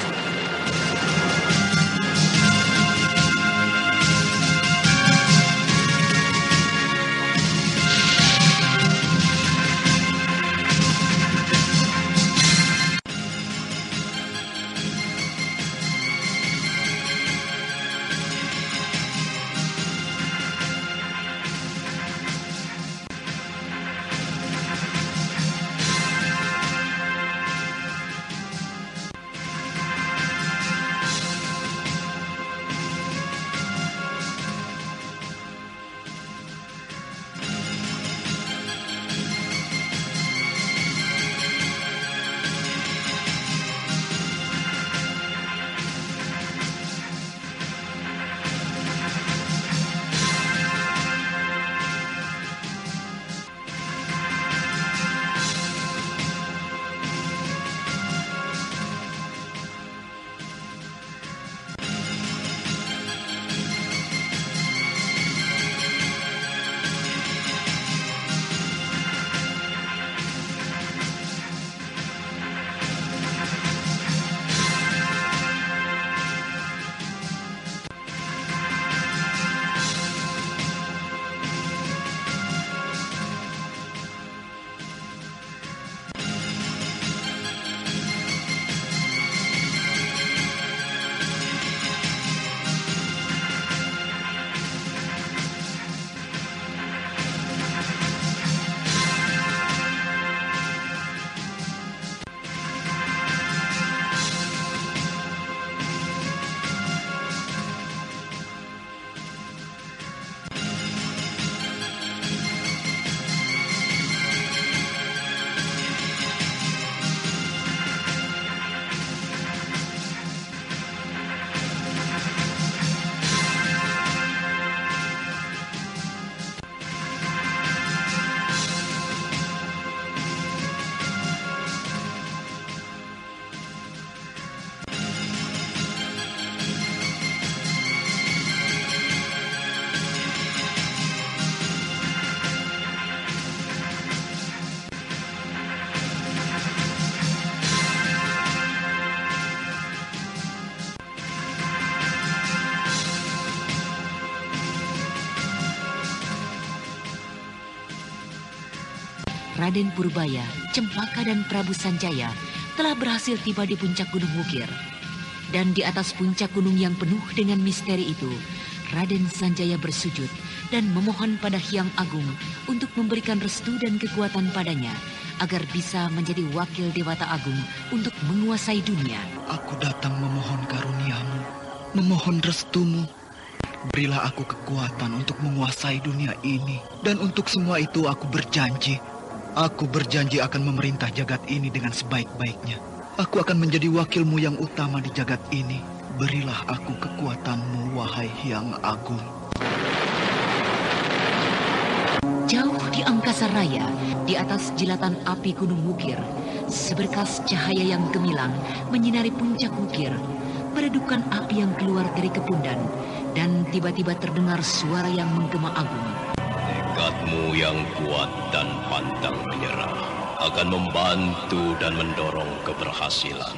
Raden Purbaya, Cempaka dan Prabu Sanjaya telah berhasil tiba di puncak Gunung Wukir. Dan di atas puncak gunung yang penuh dengan misteri itu, Raden Sanjaya bersujud dan memohon pada Hyang Agung untuk memberikan restu dan kekuatan padanya agar bisa menjadi wakil Dewata Agung untuk menguasai dunia. Aku datang memohon karuniamu, memohon restumu. Berilah aku kekuatan untuk menguasai dunia ini. Dan untuk semua itu aku berjanji. Aku berjanji akan memerintah jagat ini dengan sebaik-baiknya. Aku akan menjadi wakilmu yang utama di jagat ini. Berilah aku kekuatanmu, wahai Hyang Agung. Jauh di angkasa raya, di Di atas jilatan api Gunung Wukir, seberkas cahaya yang gemilang menyinari puncak Wukir, meredupkan api yang keluar dari kepundan, dan tiba-tiba terdengar suara yang menggema agung. Tekadmu yang kuat dan pantang menyerah akan membantu dan mendorong keberhasilan.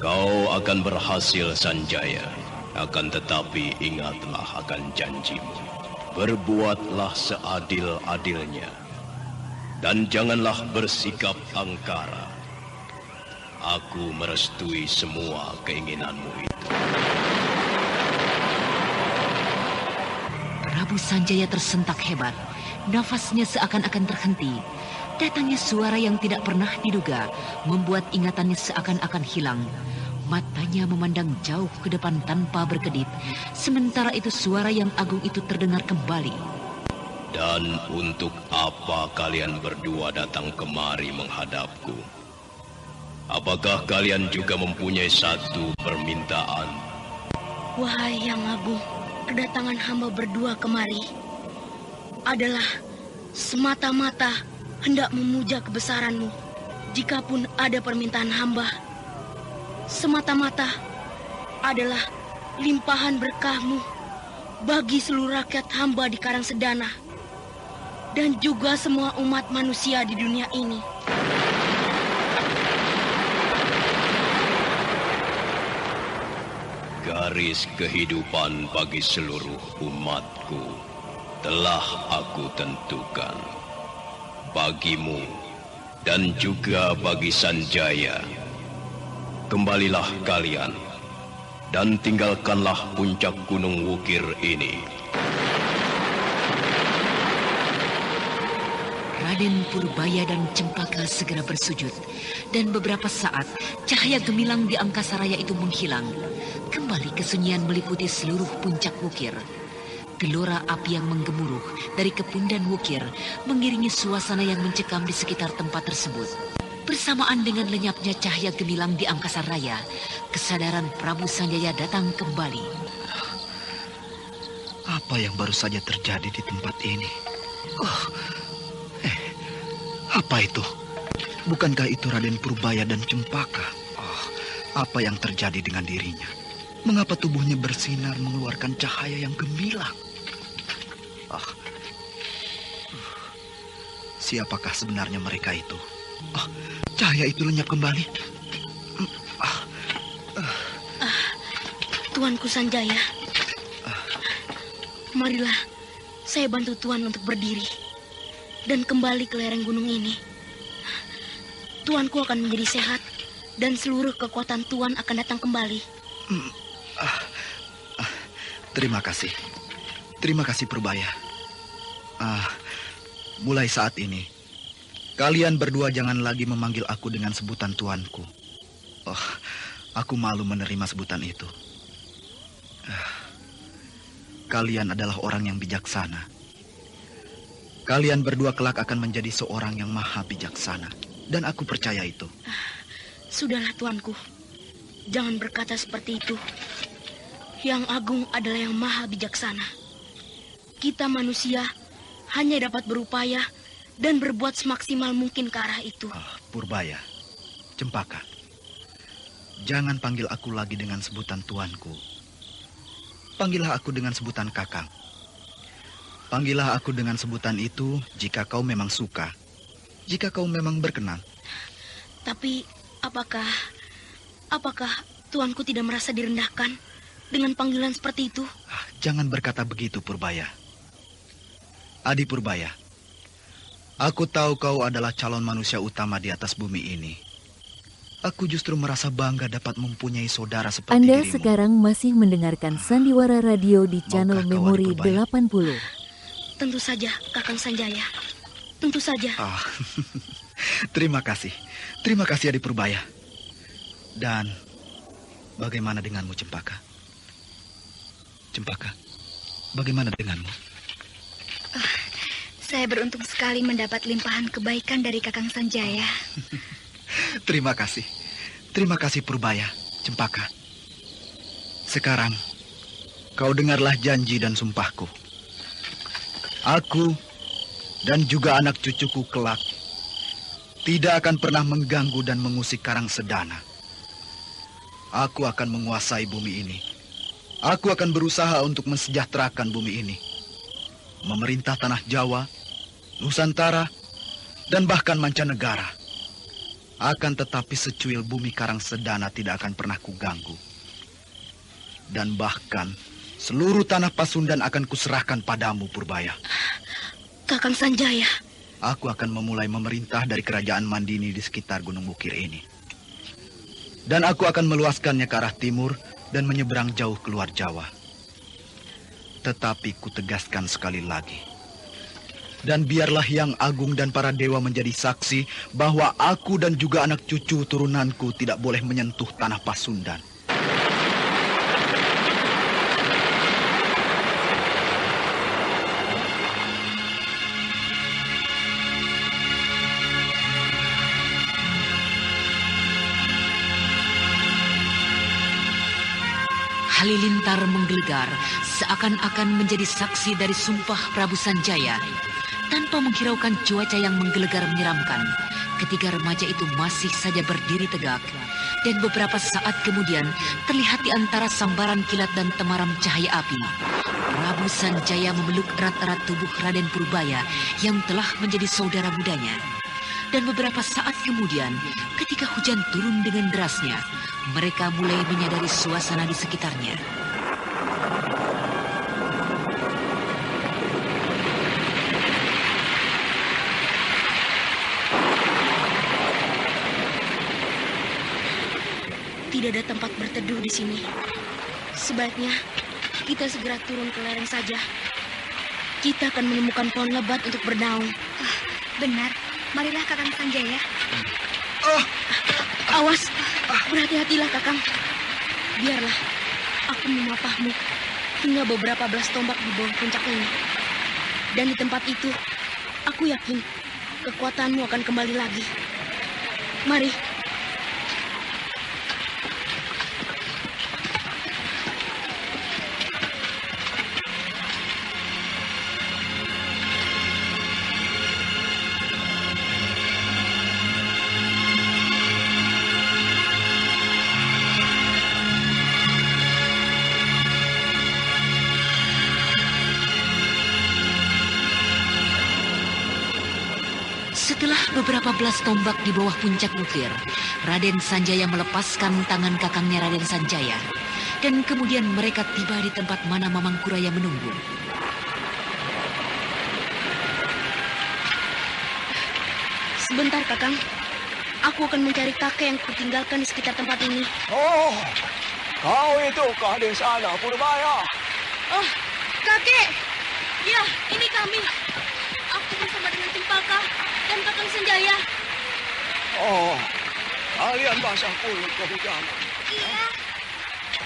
Kau akan berhasil, Sanjaya. Akan tetapi ingatlah akan janjimu. Berbuatlah seadil-adilnya. Dan janganlah bersikap angkara. Aku merestui semua keinginanmu itu. Prabu Sanjaya tersentak hebat. Nafasnya seakan-akan terhenti. Datangnya suara yang tidak pernah diduga membuat ingatannya seakan-akan hilang. Matanya memandang jauh ke depan tanpa berkedip. Sementara itu suara yang agung itu terdengar kembali. Dan untuk apa kalian berdua datang kemari menghadapku? Apakah kalian juga mempunyai satu permintaan? Wahai Yang Agung, kedatangan hamba berdua kemari adalah semata-mata hendak memuja kebesaranmu. Jikapun ada permintaan hamba, semata-mata adalah limpahan berkahmu bagi seluruh rakyat hamba di Karangsedana dan juga semua umat manusia di dunia ini. Garis kehidupan bagi seluruh umatku telah aku tentukan. Bagimu dan juga bagi Sanjaya, kembalilah kalian dan tinggalkanlah puncak Gunung Wukir ini. Raden Purbaya dan Cempaka segera bersujud, dan beberapa saat cahaya gemilang di angkasa raya itu menghilang. Kembali kesunyian meliputi seluruh puncak Wukir. Gelora api yang menggemuruh dari kepundan Wukir mengiringi suasana yang mencekam di sekitar tempat tersebut. Bersamaan dengan lenyapnya cahaya gemilang di angkasa raya, kesadaran Prabu Sanjaya datang kembali. Apa yang baru saja terjadi di tempat ini? Apa itu? Bukankah itu Raden Purbaya dan Cempaka? Apa yang terjadi dengan dirinya? Mengapa tubuhnya bersinar mengeluarkan cahaya yang gemilang? Siapakah sebenarnya mereka itu? Cahaya itu lenyap kembali. Tuanku Sanjaya, marilah saya bantu Tuan untuk berdiri dan kembali ke lereng gunung ini. Tuanku akan menjadi sehat dan seluruh kekuatan Tuan akan datang kembali. Terima kasih. Terima kasih Purbaya. Mulai saat ini, kalian berdua jangan lagi memanggil aku dengan sebutan tuanku. Aku malu menerima sebutan itu. Kalian adalah orang yang bijaksana. Kalian berdua kelak akan menjadi seorang yang maha bijaksana. Dan aku percaya itu. Sudahlah tuanku, jangan berkata seperti itu. Yang Agung adalah yang maha bijaksana. Kita manusia hanya dapat berupaya dan berbuat semaksimal mungkin ke arah itu. Purbaya, Cempaka, jangan panggil aku lagi dengan sebutan tuanku. Panggillah aku dengan sebutan kakang. Panggillah aku dengan sebutan itu jika kau memang suka. Jika kau memang berkenan. Tapi apakah tuanku tidak merasa direndahkan dengan panggilan seperti itu? Jangan berkata begitu, Purbaya. Adi Purbaya, aku tahu kau adalah calon manusia utama di atas bumi ini. Aku justru merasa bangga dapat mempunyai saudara seperti Anda dirimu. sekarang masih mendengarkan Sandiwara Radio di channel Memori 80. Tentu saja, Kakang Sanjaya. Tentu saja. Terima kasih. Terima kasih Adi Purbaya. Dan bagaimana denganmu, Cempaka? Cempaka, bagaimana denganmu? Saya beruntung sekali mendapat limpahan kebaikan dari Kakang Sanjaya. Terima kasih. Terima kasih Purbaya, Cempaka. Sekarang, kau dengarlah janji dan sumpahku. Aku dan juga anak cucuku kelak tidak akan pernah mengganggu dan mengusik Karang Sedana. Aku akan menguasai bumi ini. Aku akan berusaha untuk mensejahterakan bumi ini. Memerintah tanah Jawa, Nusantara, dan bahkan mancanegara. Akan tetapi secuil bumi Karang Sedana tidak akan pernah kuganggu. Dan bahkan seluruh tanah Pasundan akan kuserahkan padamu, Purbaya. Kakang Sanjaya. Aku akan memulai memerintah dari kerajaan Mandini di sekitar Gunung Bukir ini. Dan aku akan meluaskannya ke arah timur dan menyeberang jauh keluar Jawa. Tetapi ku tegaskan sekali lagi. Dan biarlah Yang Agung dan para dewa menjadi saksi bahwa aku dan juga anak cucu turunanku tidak boleh menyentuh tanah Pasundan. Halilintar menggelegar seakan-akan menjadi saksi dari sumpah Prabu Sanjaya. Tanpa menghiraukan cuaca yang menggelegar menyeramkan, ketiga remaja itu masih saja berdiri tegak. Dan beberapa saat kemudian terlihat di antara sambaran kilat dan temaram cahaya api, Prabu Sanjaya memeluk erat-erat tubuh Raden Purbaya yang telah menjadi saudara mudanya. Dan beberapa saat kemudian, ketika hujan turun dengan derasnya, mereka mulai menyadari suasana di sekitarnya. Tidak ada tempat berteduh di sini. Sebaiknya kita segera turun ke lereng saja. Kita akan menemukan pohon lebat untuk bernaung. Benar. Marilah Kakang Sanjaya. Awas, berhati-hatilah Kakang. Biarlah aku memapahmu hingga beberapa belas tombak di bawah puncak ini. Dan di tempat itu, aku yakin kekuatanmu akan kembali lagi. Mari. Setelah beberapa belas tombak di bawah puncak bukir, Raden Sanjaya melepaskan tangan kakangnya Raden Sanjaya. Dan kemudian mereka tiba di tempat mana Mamang Kuraya menunggu. Sebentar, Kakang. Aku akan mencari kakek yang kutinggalkan di sekitar tempat ini. Oh, kau itu kah di sana, Purbaya? Oh, kakek. Ya, ini kami. Aku bersama dengan Cempaka dan Kakang Sanjaya. Oh, kalian basah kuyup kehujanan. Iya.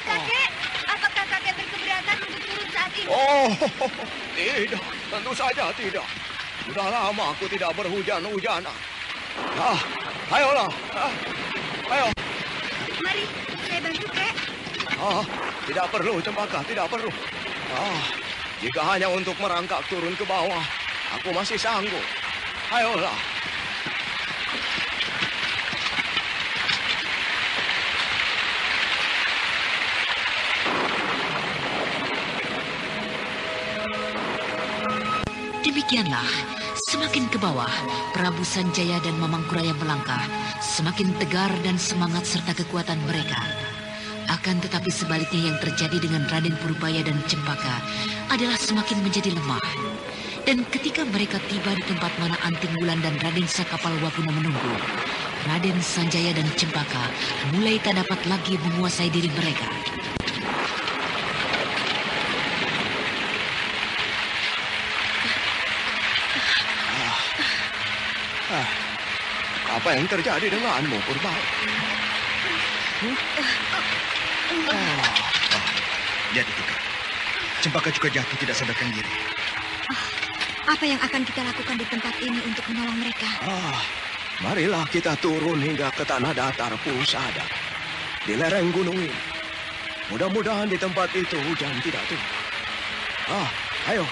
Kakek, apakah kakek berkeberatan untuk turun saat ini? Oh, tidak. Tentu saja tidak. Sudah lama aku tidak berhujan-hujanan. Ah, ayolah. Ayo. Mari, saya bantu, Kek. Ah, tidak perlu, Cempaka, tidak perlu. Ah, jika hanya untuk merangkak turun ke bawah, aku masih sanggup. Ayolah. Demikianlah, semakin ke bawah, Prabu Sanjaya dan Mamang Kuraya melangkah, semakin tegar dan semangat serta kekuatan mereka. Akan tetapi sebaliknya yang terjadi dengan Raden Purbaya dan Cempaka adalah semakin menjadi lemah. Dan ketika mereka tiba di tempat mana Anting Wulan dan Raden Sakapal Waguna menunggu, Raden Sanjaya dan Cempaka mulai tak dapat lagi menguasai diri mereka. Apa yang terjadi denganmu, Purbaya? Lihat itu, Kak. Cempaka juga jatuh tidak sadarkan diri. Apa yang akan kita lakukan di tempat ini untuk menolong mereka? Marilah kita turun hingga ke tanah datar Pusada di lereng gunung ini. Mudah-mudahan di tempat itu hujan tidak turun. Ayo,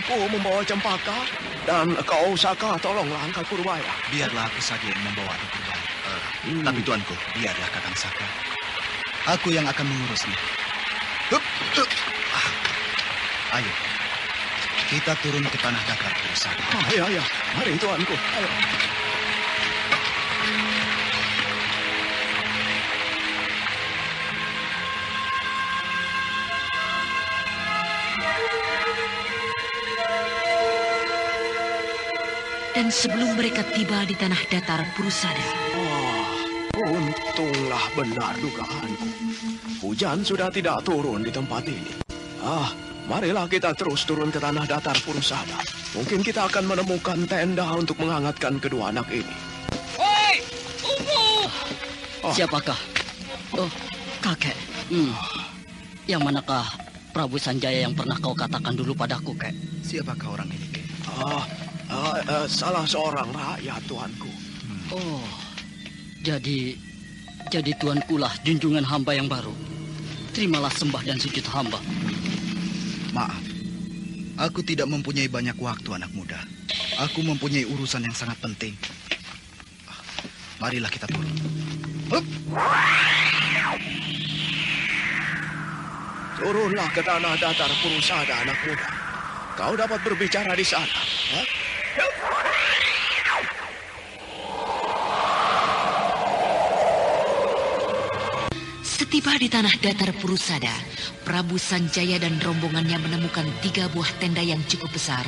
Aku membawa cempaka dan kau Saka tolonglah angkat Purbaya. Biarlah aku saja yang membawa Aduk Purbaya. Tapi tuanku, biarlah Kakang Saka. Aku yang akan mengurusnya. Ayo, kita turun ke tanah datar Purusada. Ya, mari tuanku. Ayo. Dan sebelum mereka tiba di tanah datar Purusada. Untunglah benar dugaanku. Hujan sudah tidak turun di tempat ini. Marilah kita terus turun ke tanah datar Purusada. Mungkin kita akan menemukan tenda untuk menghangatkan kedua anak ini. Hei, tunggu! Siapakah? Oh, kakek. Yang manakah Prabu Sanjaya yang pernah kau katakan dulu padaku, kek? Siapakah orang ini, kek? Salah seorang rakyat, tuanku. Oh, jadi tuankulah junjungan hamba yang baru. Terimalah sembah dan sujud hamba. Maaf, aku tidak mempunyai banyak waktu, anak muda. Aku mempunyai urusan yang sangat penting. Marilah kita turun. Turunlah ke tanah datar Purusada, anak muda. Kau dapat berbicara di sana. Setiba di tanah datar Purusada, Prabu Sanjaya dan rombongannya menemukan 3 buah tenda yang cukup besar.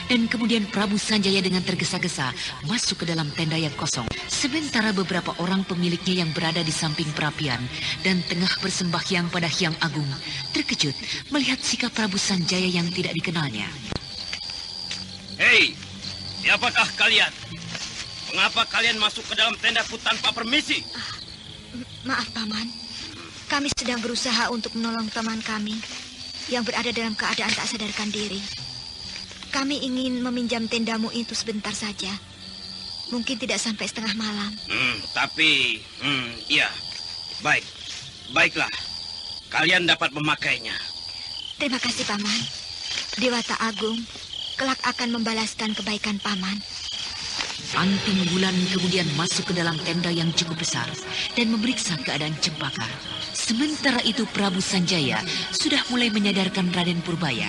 Dan kemudian Prabu Sanjaya dengan tergesa-gesa masuk ke dalam tenda yang kosong. Sementara beberapa orang pemiliknya yang berada di samping perapian dan tengah bersembahyang pada Hyang Agung terkejut melihat sikap Prabu Sanjaya yang tidak dikenalnya. Hei, siapakah kalian? Mengapa kalian masuk ke dalam tendaku tanpa permisi? Maaf, Paman. Kami sedang berusaha untuk menolong teman kami yang berada dalam keadaan tak sadarkan diri. Kami ingin meminjam tendamu itu sebentar saja. Mungkin tidak sampai setengah malam. Iya. Baiklah. Kalian dapat memakainya. Terima kasih, Paman. Dewata Agung kelak akan membalaskan kebaikan Paman. Anting Bulan kemudian masuk ke dalam tenda yang cukup besar dan memeriksa keadaan cempaka. Sementara itu Prabu Sanjaya sudah mulai menyadarkan Raden Purbaya.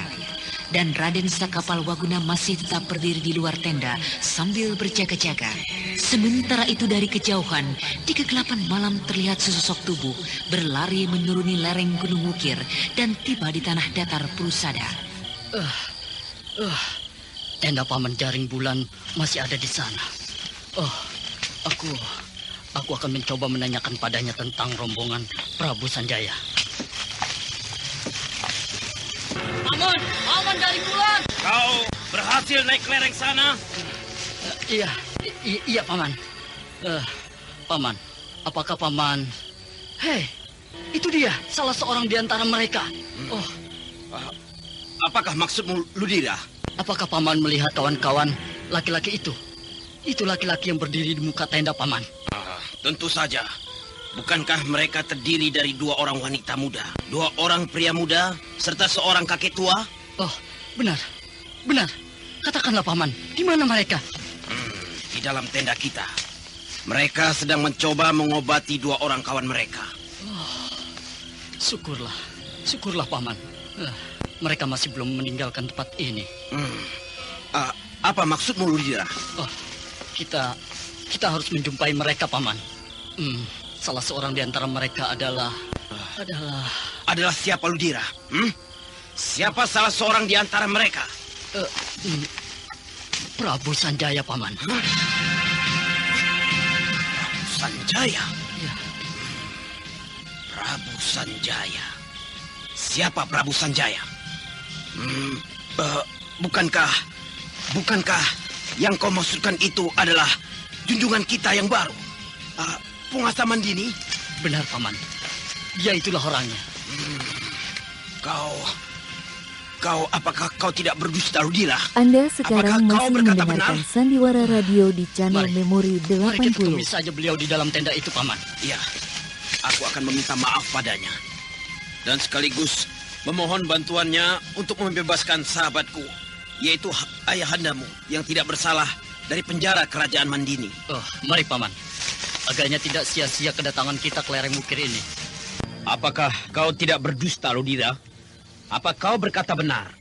Dan Raden Sakapal Waguna masih tetap berdiri di luar tenda sambil berjaga-jaga. Sementara itu dari kejauhan, di kegelapan malam terlihat sesosok tubuh berlari menuruni lereng Gunung Wukir dan tiba di tanah datar Purusada. Tenda Paman Jaring Bulan masih ada di sana. Aku akan mencoba menanyakan padanya tentang rombongan Prabu Sanjaya. Paman Jaring Bulan! Kau berhasil naik lereng sana? Iya, Paman. Paman, apakah Paman... Hei, itu dia, salah seorang di antara mereka. Apakah maksudmu, Ludira? Apakah Paman melihat kawan-kawan laki-laki itu? Itu laki-laki yang berdiri di muka tenda, Paman. Tentu saja. Bukankah mereka terdiri dari 2 orang wanita muda, 2 orang pria muda, serta seorang kakek tua? Oh, benar. Katakanlah, Paman, di mana mereka? Di dalam tenda kita. Mereka sedang mencoba mengobati 2 orang kawan mereka. Syukurlah, Paman. Mereka masih belum meninggalkan tempat ini. Apa maksudmu, Ludira? Kita harus menjumpai mereka, Paman. Salah seorang di antara mereka adalah siapa, Ludira? Siapa salah seorang di antara mereka? Prabu Sanjaya, Paman. Prabu Sanjaya? Ya. Prabu Sanjaya. Siapa Prabu Sanjaya? Bukankah yang kau maksudkan itu adalah junjungan kita yang baru? Pungasa Mandini? Benar, Paman. Dia itulah orangnya. Apakah kau tidak berdusta, Ludira? Anda sekarang masih mendengarkan Sandiwara Radio di channel Memori 80. Mari kita temui saja beliau di dalam tenda itu, Paman. Iya, aku akan meminta maaf padanya. Dan sekaligus memohon bantuannya untuk membebaskan sahabatku, yaitu ayahandamu yang tidak bersalah dari penjara kerajaan Mandini. Mari Paman. Agaknya tidak sia-sia kedatangan kita ke lereng bukit ini. Apakah kau tidak berdusta, Ludira? Apa kau berkata benar?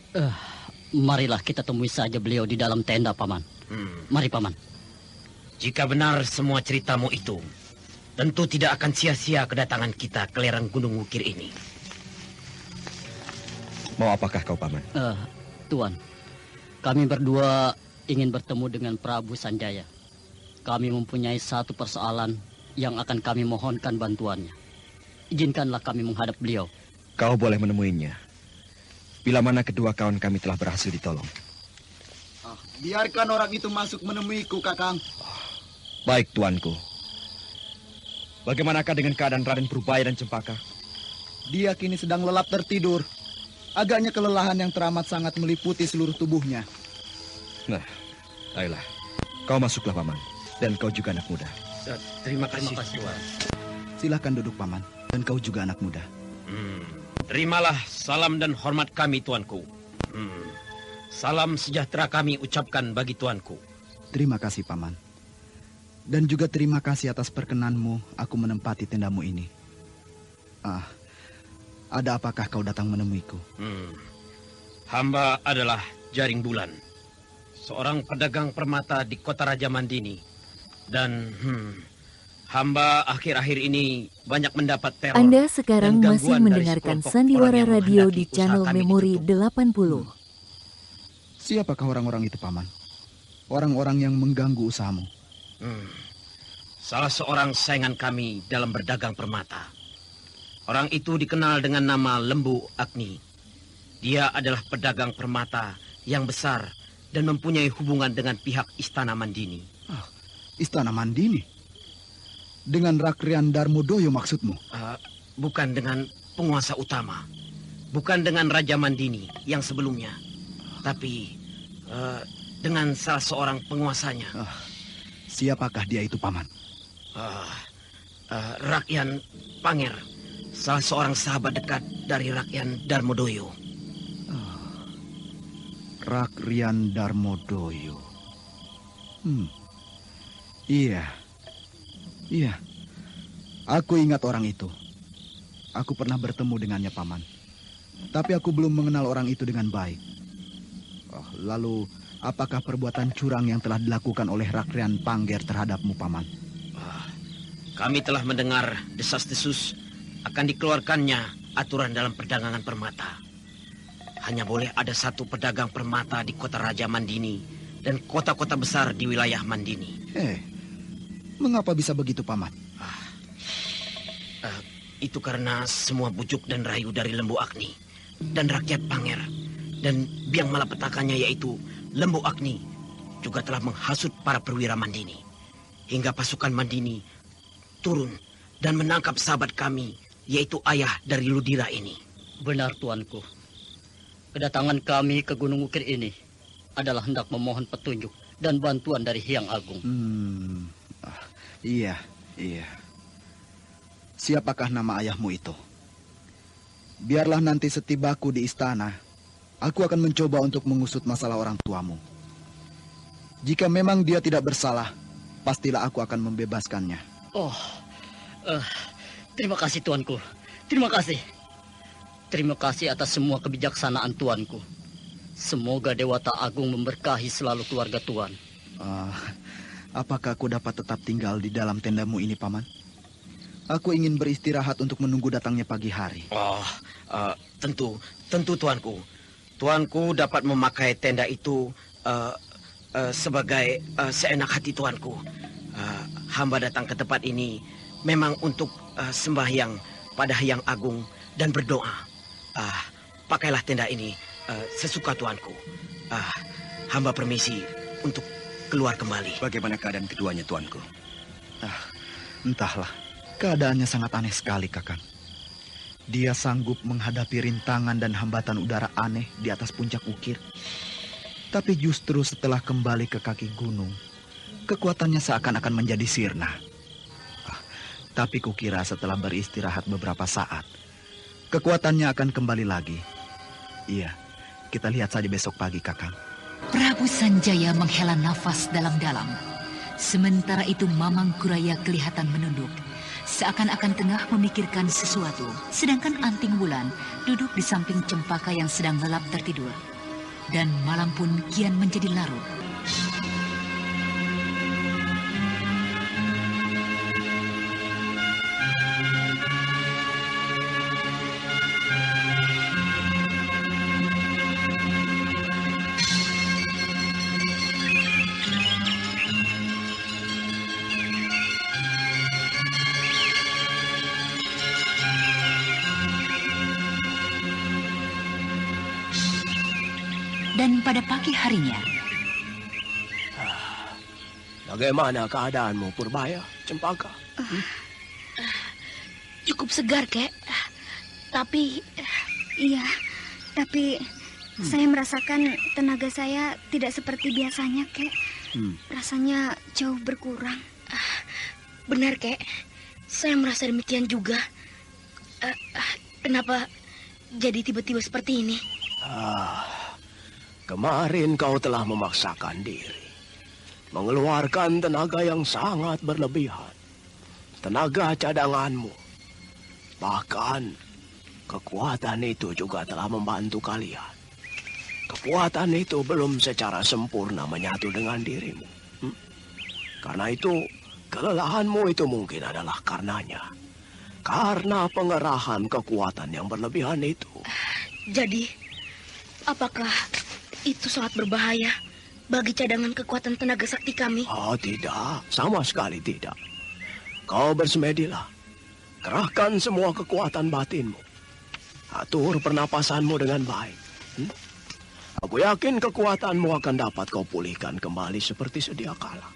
Marilah kita temui saja beliau di dalam tenda, Paman. Mari, Paman. Jika benar semua ceritamu itu, tentu tidak akan sia-sia kedatangan kita ke lereng Gunung Wukir ini. Mau apakah kau, Paman? Tuan, kami berdua ingin bertemu dengan Prabu Sanjaya. Kami mempunyai satu persoalan yang akan kami mohonkan bantuannya. Izinkanlah kami menghadap beliau. Kau boleh menemuinya. Bila mana kedua kawan kami telah berhasil ditolong. Biarkan orang itu masuk menemuiku, Kakang. Baik, tuanku. Bagaimanakah dengan keadaan Raden Purbaya dan Cempaka? Dia kini sedang lelap tertidur. Agaknya kelelahan yang teramat sangat meliputi seluruh tubuhnya. Nah, ayolah. Kau masuklah, Paman. Dan kau juga anak muda. Terima kasih, Tuan. Silahkan duduk, Paman. Dan kau juga anak muda. Terimalah salam dan hormat kami, Tuanku. Salam sejahtera kami ucapkan bagi Tuanku. Terima kasih, Paman. Dan juga terima kasih atas perkenanmu aku menempati tendamu ini. Ada apakah kau datang menemuiku? Hamba adalah Jaring Bulan, seorang pedagang permata di kota Raja Mandini. Dan hamba akhir-akhir ini banyak mendapat teror. Anda sekarang masih mendengarkan Sandiwara Radio di channel Memori 80. Siapakah orang-orang itu, Paman? Orang-orang yang mengganggu usahamu? Salah seorang saingan kami dalam berdagang permata. Orang itu dikenal dengan nama Lembu Agni. Dia adalah pedagang permata yang besar dan mempunyai hubungan dengan pihak Istana Mandini. Istana Mandini? Dengan Rakrian Darmodoyo maksudmu? Bukan dengan penguasa utama. Bukan dengan Raja Mandini yang sebelumnya. Tapi dengan salah seorang penguasanya. Siapakah dia itu, Paman? Rakyan Panger. Salah seorang sahabat dekat dari Rakyan Darmodoyo. Rakrian Darmodoyo. Iya. Aku ingat orang itu. Aku pernah bertemu dengannya, Paman. Tapi aku belum mengenal orang itu dengan baik. Lalu, apakah perbuatan curang yang telah dilakukan oleh Rakrian Panger terhadapmu, Paman? Kami telah mendengar desas-desus akan dikeluarkannya aturan dalam perdagangan permata. Hanya boleh ada satu pedagang permata di kota Raja Mandini dan kota-kota besar di wilayah Mandini. Mengapa bisa begitu, Paman? Itu karena semua bujuk dan rayu dari Lembu Agni dan rakyat Panger dan biang malapetakannya yaitu Lembu Agni juga telah menghasut para perwira Mandini hingga pasukan Mandini turun dan menangkap sahabat kami yaitu ayah dari Ludira ini. Benar, Tuanku. Kedatangan kami ke Gunung Wukir ini adalah hendak memohon petunjuk dan bantuan dari Hyang Agung. Iya. Siapakah nama ayahmu itu? Biarlah nanti setibaku di istana, aku akan mencoba untuk mengusut masalah orang tuamu. Jika memang dia tidak bersalah, pastilah aku akan membebaskannya. Terima kasih, Tuanku. Terima kasih. Terima kasih atas semua kebijaksanaan Tuanku. Semoga Dewata Agung memberkahi selalu keluarga Tuan. Apakah aku dapat tetap tinggal di dalam tendamu ini, Paman? Aku ingin beristirahat untuk menunggu datangnya pagi hari. Tentu Tuanku. Tuanku dapat memakai tenda itu sebagai seenak hati Tuanku. Hamba datang ke tempat ini memang untuk sembahyang pada Hyang Agung dan berdoa. Pakailah tenda ini sesuka Tuanku. Hamba permisi untuk keluar kembali. Bagaimana keadaan keduanya, Tuanku? Entahlah. Keadaannya sangat aneh sekali, Kakang. Dia sanggup menghadapi rintangan dan hambatan udara aneh di atas puncak ukir. Tapi justru setelah kembali ke kaki gunung, kekuatannya seakan-akan menjadi sirna. Tapi kukira setelah beristirahat beberapa saat, kekuatannya akan kembali lagi. Iya, kita lihat saja besok pagi, Kakang. Prabu Sanjaya menghela nafas dalam-dalam. Sementara itu Mamang Kuraya kelihatan menunduk, seakan-akan tengah memikirkan sesuatu. Sedangkan Anting Wulan duduk di samping Cempaka yang sedang lelap tertidur. Dan malam pun kian menjadi larut. Dan pada pagi harinya, bagaimana keadaanmu, Purbaya, Cempaka? Cukup segar, Kek. Tapi... Iya, tapi saya merasakan tenaga saya tidak seperti biasanya, Kek. Rasanya jauh berkurang. Benar, Kek. Saya merasa demikian juga. Kenapa jadi tiba-tiba seperti ini? Kemarin kau telah memaksakan diri, mengeluarkan tenaga yang sangat berlebihan, tenaga cadanganmu. Bahkan kekuatan itu juga telah membantu kalian. Kekuatan itu belum secara sempurna menyatu dengan dirimu. Karena itu, kelelahanmu itu mungkin adalah karenanya. Karena pengerahan kekuatan yang berlebihan itu. Jadi, apakah itu sangat berbahaya bagi cadangan kekuatan tenaga sakti kami? Oh, tidak. Sama sekali tidak. Kau bersemedilah. Kerahkan semua kekuatan batinmu. Atur pernapasanmu dengan baik. Aku yakin kekuatanmu akan dapat kau pulihkan kembali seperti sedia kala.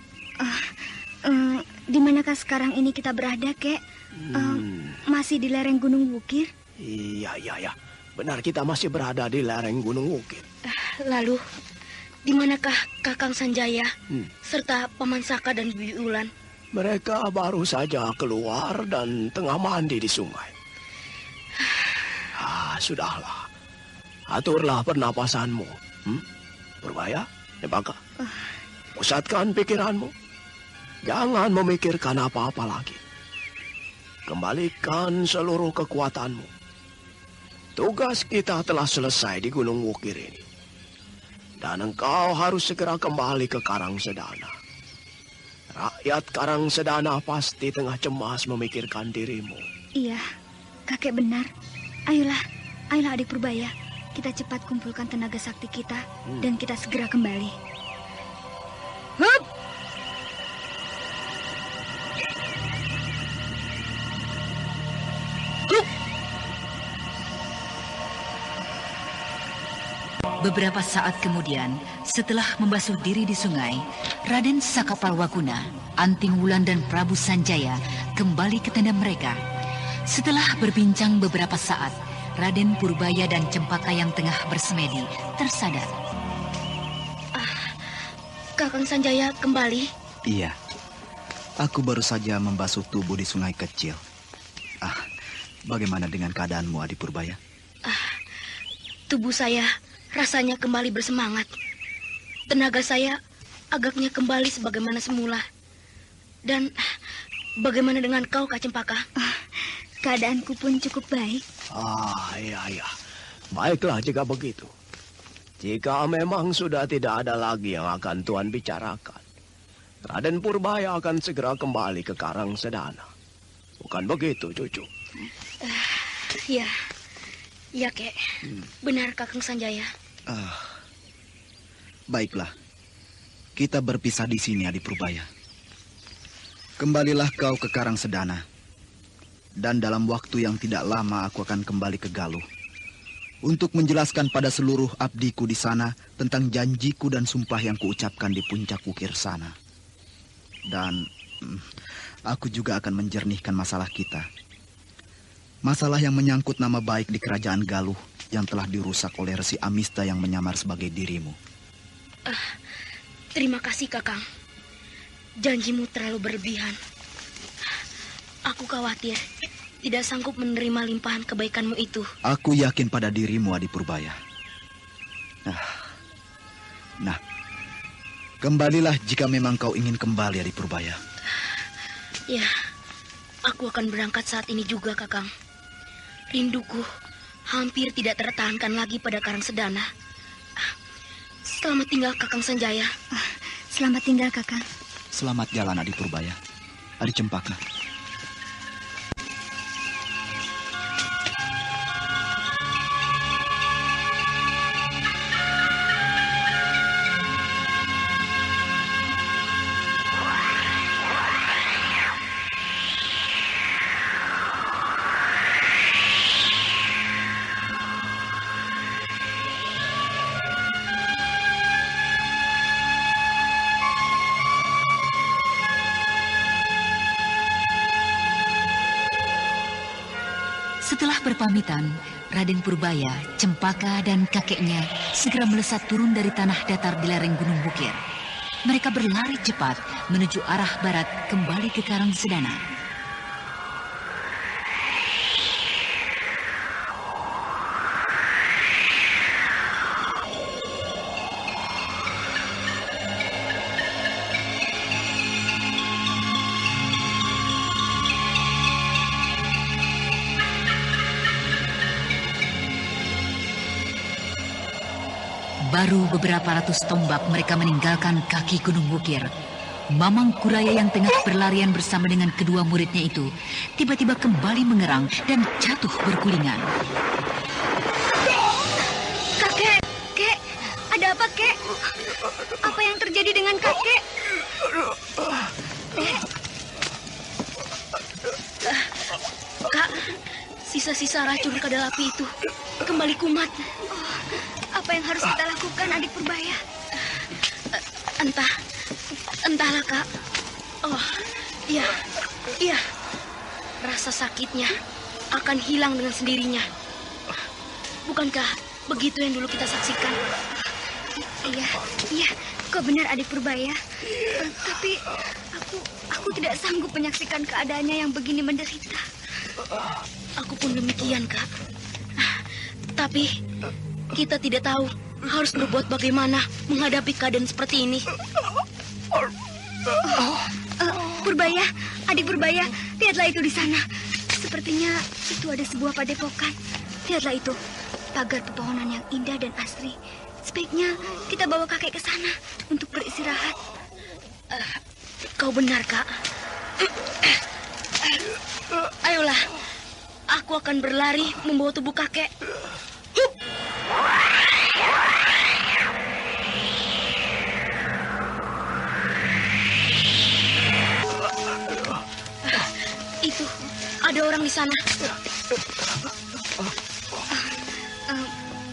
Di manakah sekarang ini kita berada, Kek? Masih di lereng Gunung Wukir? Iya. Benar, kita masih berada di lereng Gunung Wukir. Lalu, di manakah Kakang Sanjaya serta Paman Saka dan Bibi Ulan? Mereka baru saja keluar dan tengah mandi di sungai. Sudahlah. Aturlah pernapasanmu. Purbaya, Cempaka. Pusatkan pikiranmu. Jangan memikirkan apa-apa lagi. Kembalikan seluruh kekuatanmu. Tugas kita telah selesai di Gunung Wukir ini. Dan engkau harus segera kembali ke Karangsedana. Rakyat Karangsedana pasti tengah cemas memikirkan dirimu. Iya, kakek benar. Ayolah adik Purbaya. Kita cepat kumpulkan tenaga sakti kita dan kita segera kembali. Hup! Beberapa saat kemudian, setelah membasuh diri di sungai, Raden Sakapalwaguna, Anting Wulan dan Prabu Sanjaya kembali ke tenda mereka. Setelah berbincang beberapa saat, Raden Purbaya dan Cempaka yang tengah bersemedi tersadar. Kakang Sanjaya kembali? Iya, aku baru saja membasuh tubuh di sungai kecil. Bagaimana dengan keadaanmu, Adik Purbaya? Tubuh saya rasanya kembali bersemangat. Tenaga saya agaknya kembali sebagaimana semula. Dan bagaimana dengan kau, Kak Cempaka? Keadaanku pun cukup baik. Iya. Baiklah jika begitu. Jika memang sudah tidak ada lagi yang akan Tuan bicarakan, Raden Purbaya akan segera kembali ke Karangsedana. Bukan begitu, cucu? Ya, Kek. Benar, Kakang Sanjaya. Baiklah. Kita berpisah di sini, Adik Purbaya. Kembalilah kau ke Karangsedana. Dan dalam waktu yang tidak lama aku akan kembali ke Galuh untuk menjelaskan pada seluruh abdiku di sana tentang janjiku dan sumpah yang kuucapkan di puncak Wukir sana. Dan aku juga akan menjernihkan masalah kita. Masalah yang menyangkut nama baik di kerajaan Galuh yang telah dirusak oleh Resi Amista yang menyamar sebagai dirimu. Terima kasih, Kakang. Janjimu terlalu berlebihan. Aku khawatir tidak sanggup menerima limpahan kebaikanmu itu. Aku yakin pada dirimu, Adik Purbaya. Nah, kembalilah jika memang kau ingin kembali, Adi Purbaya. Ya, aku akan berangkat saat ini juga, Kakang. Rinduku hampir tidak tertahankan lagi pada Karang Sedana. Selamat tinggal, Kakang Sanjaya. Selamat tinggal, Kakang. Selamat jalan, Adi Purbaya. Adi Cempaka. Setelah berpamitan, Raden Purbaya, Cempaka, dan kakeknya segera melesat turun dari tanah datar di lereng Gunung Bukir. Mereka berlari cepat menuju arah barat kembali ke Karang Sedana. Baru beberapa ratus tombak mereka meninggalkan kaki Gunung Bukir. Mamang Kuraya yang tengah berlarian bersama dengan kedua muridnya itu tiba-tiba kembali mengerang dan jatuh bergulingan. Kakek, Kek, ada apa, Kek? Apa yang terjadi dengan kakek? Kak, sisa-sisa racun kadal api itu kembali kumat. Apa yang harus kita lakukan, Adik Purbaya? Entahlah, Kak. Oh, iya. Rasa sakitnya akan hilang dengan sendirinya. Bukankah begitu yang dulu kita saksikan? Iya, kau benar, Adik Purbaya. Tapi aku tidak sanggup menyaksikan keadaannya yang begini menderita. Aku pun demikian, Kak. Tapi kita tidak tahu harus berbuat bagaimana menghadapi keadaan seperti ini. Purbaya, Adik Purbaya, lihatlah itu di sana. Sepertinya itu ada sebuah padepokan. Lihatlah itu, pagar pepohonan yang indah dan asri. Sebaiknya kita bawa kakek ke sana untuk beristirahat. Kau benar, Kak. Ayolah, aku akan berlari membawa tubuh kakek. Itu ada orang di sana.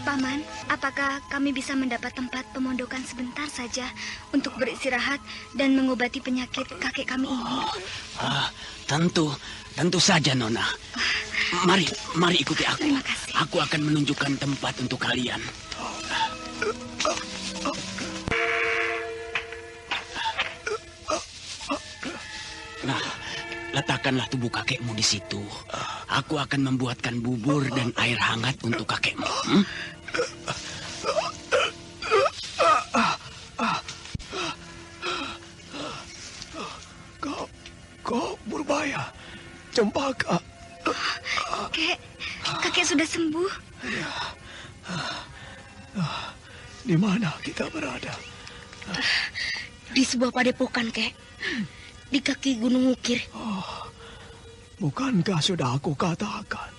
Paman, apakah kami bisa mendapat tempat pemondokan sebentar saja untuk beristirahat dan mengobati penyakit kakek kami ini? Tentu saja, Nona. Mari ikuti aku. Terima kasih. Aku akan menunjukkan tempat untuk kalian. Nah, letakkanlah tubuh kakekmu di situ. Aku akan membuatkan bubur dan air hangat untuk kakekmu. Kau Purbaya, Cempaka. Kakek sudah sembuh. Ya. Di mana kita berada? Di sebuah padepokan, Kek. Di kaki Gunung Ukir. Bukankah sudah aku katakan,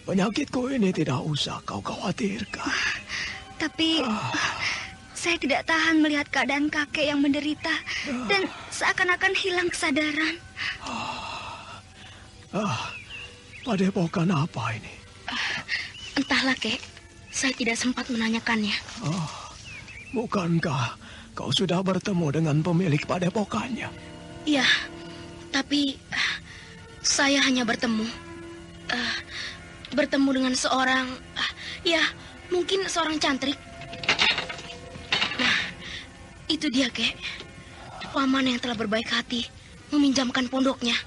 penyakitku ini tidak usah kau khawatirkan. Tapi saya tidak tahan melihat keadaan kakek yang menderita dan seakan-akan hilang kesadaran. Padepokan apa ini? Entahlah, Kek. Saya tidak sempat menanyakannya. Bukankah kau sudah bertemu dengan pemilik padepokannya? Iya, tapi saya hanya bertemu dengan seorang, ya mungkin seorang cantrik. Nah, itu dia, Kek. Paman yang telah berbaik hati meminjamkan pondoknya.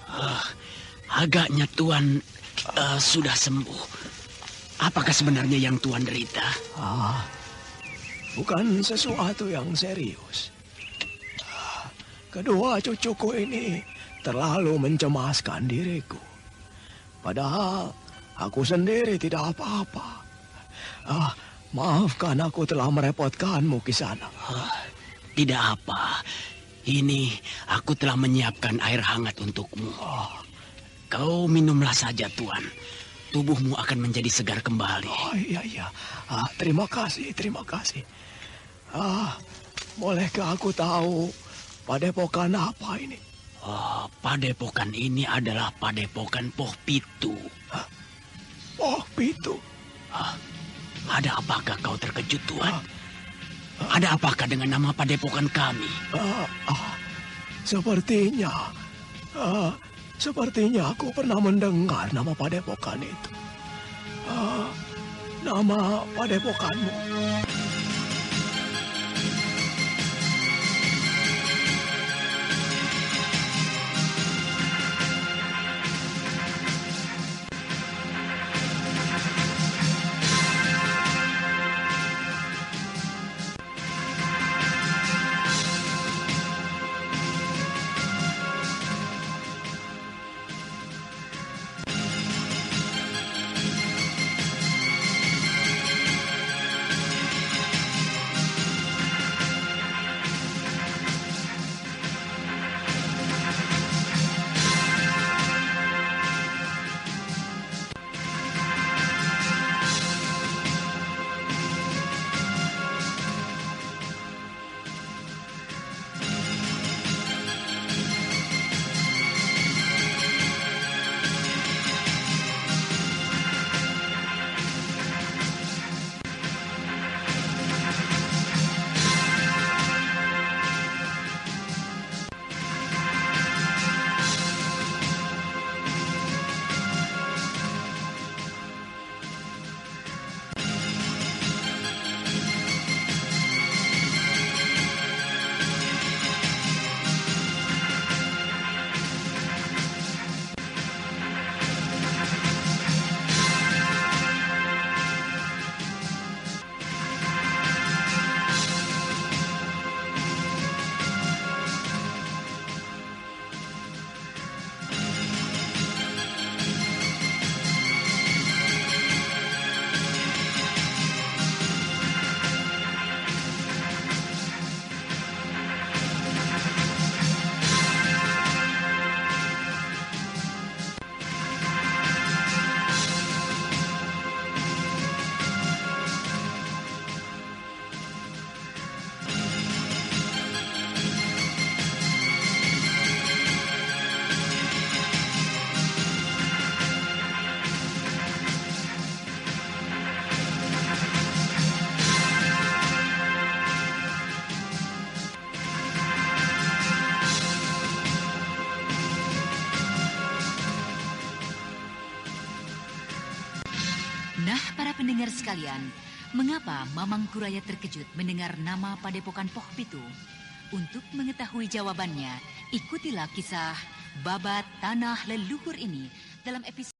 Agaknya Tuan sudah sembuh. Apakah sebenarnya yang Tuan derita? bukan sesuatu yang serius. Kedua cucuku ini terlalu mencemaskan diriku. Padahal aku sendiri tidak apa-apa. Maafkan aku telah merepotkanmu, Kisana. Tidak apa. Ini aku telah menyiapkan air hangat untukmu. Kau minumlah saja, Tuan. Tubuhmu akan menjadi segar kembali. Iya. Terima kasih. Bolehkah aku tahu padepokan apa ini? Padepokan ini adalah padepokan Poh Pitu. Poh Pitu? Ada apakah kau terkejut, Tuan? Ada apakah dengan nama padepokan kami? Sepertinya aku pernah mendengar nama padepokan itu. Nama padepokanmu. Nah, para pendengar sekalian, mengapa Mamang Kuraya terkejut mendengar nama padepokan Poh Pitu? Untuk mengetahui jawabannya, ikutilah kisah Babat Tanah Leluhur ini dalam episode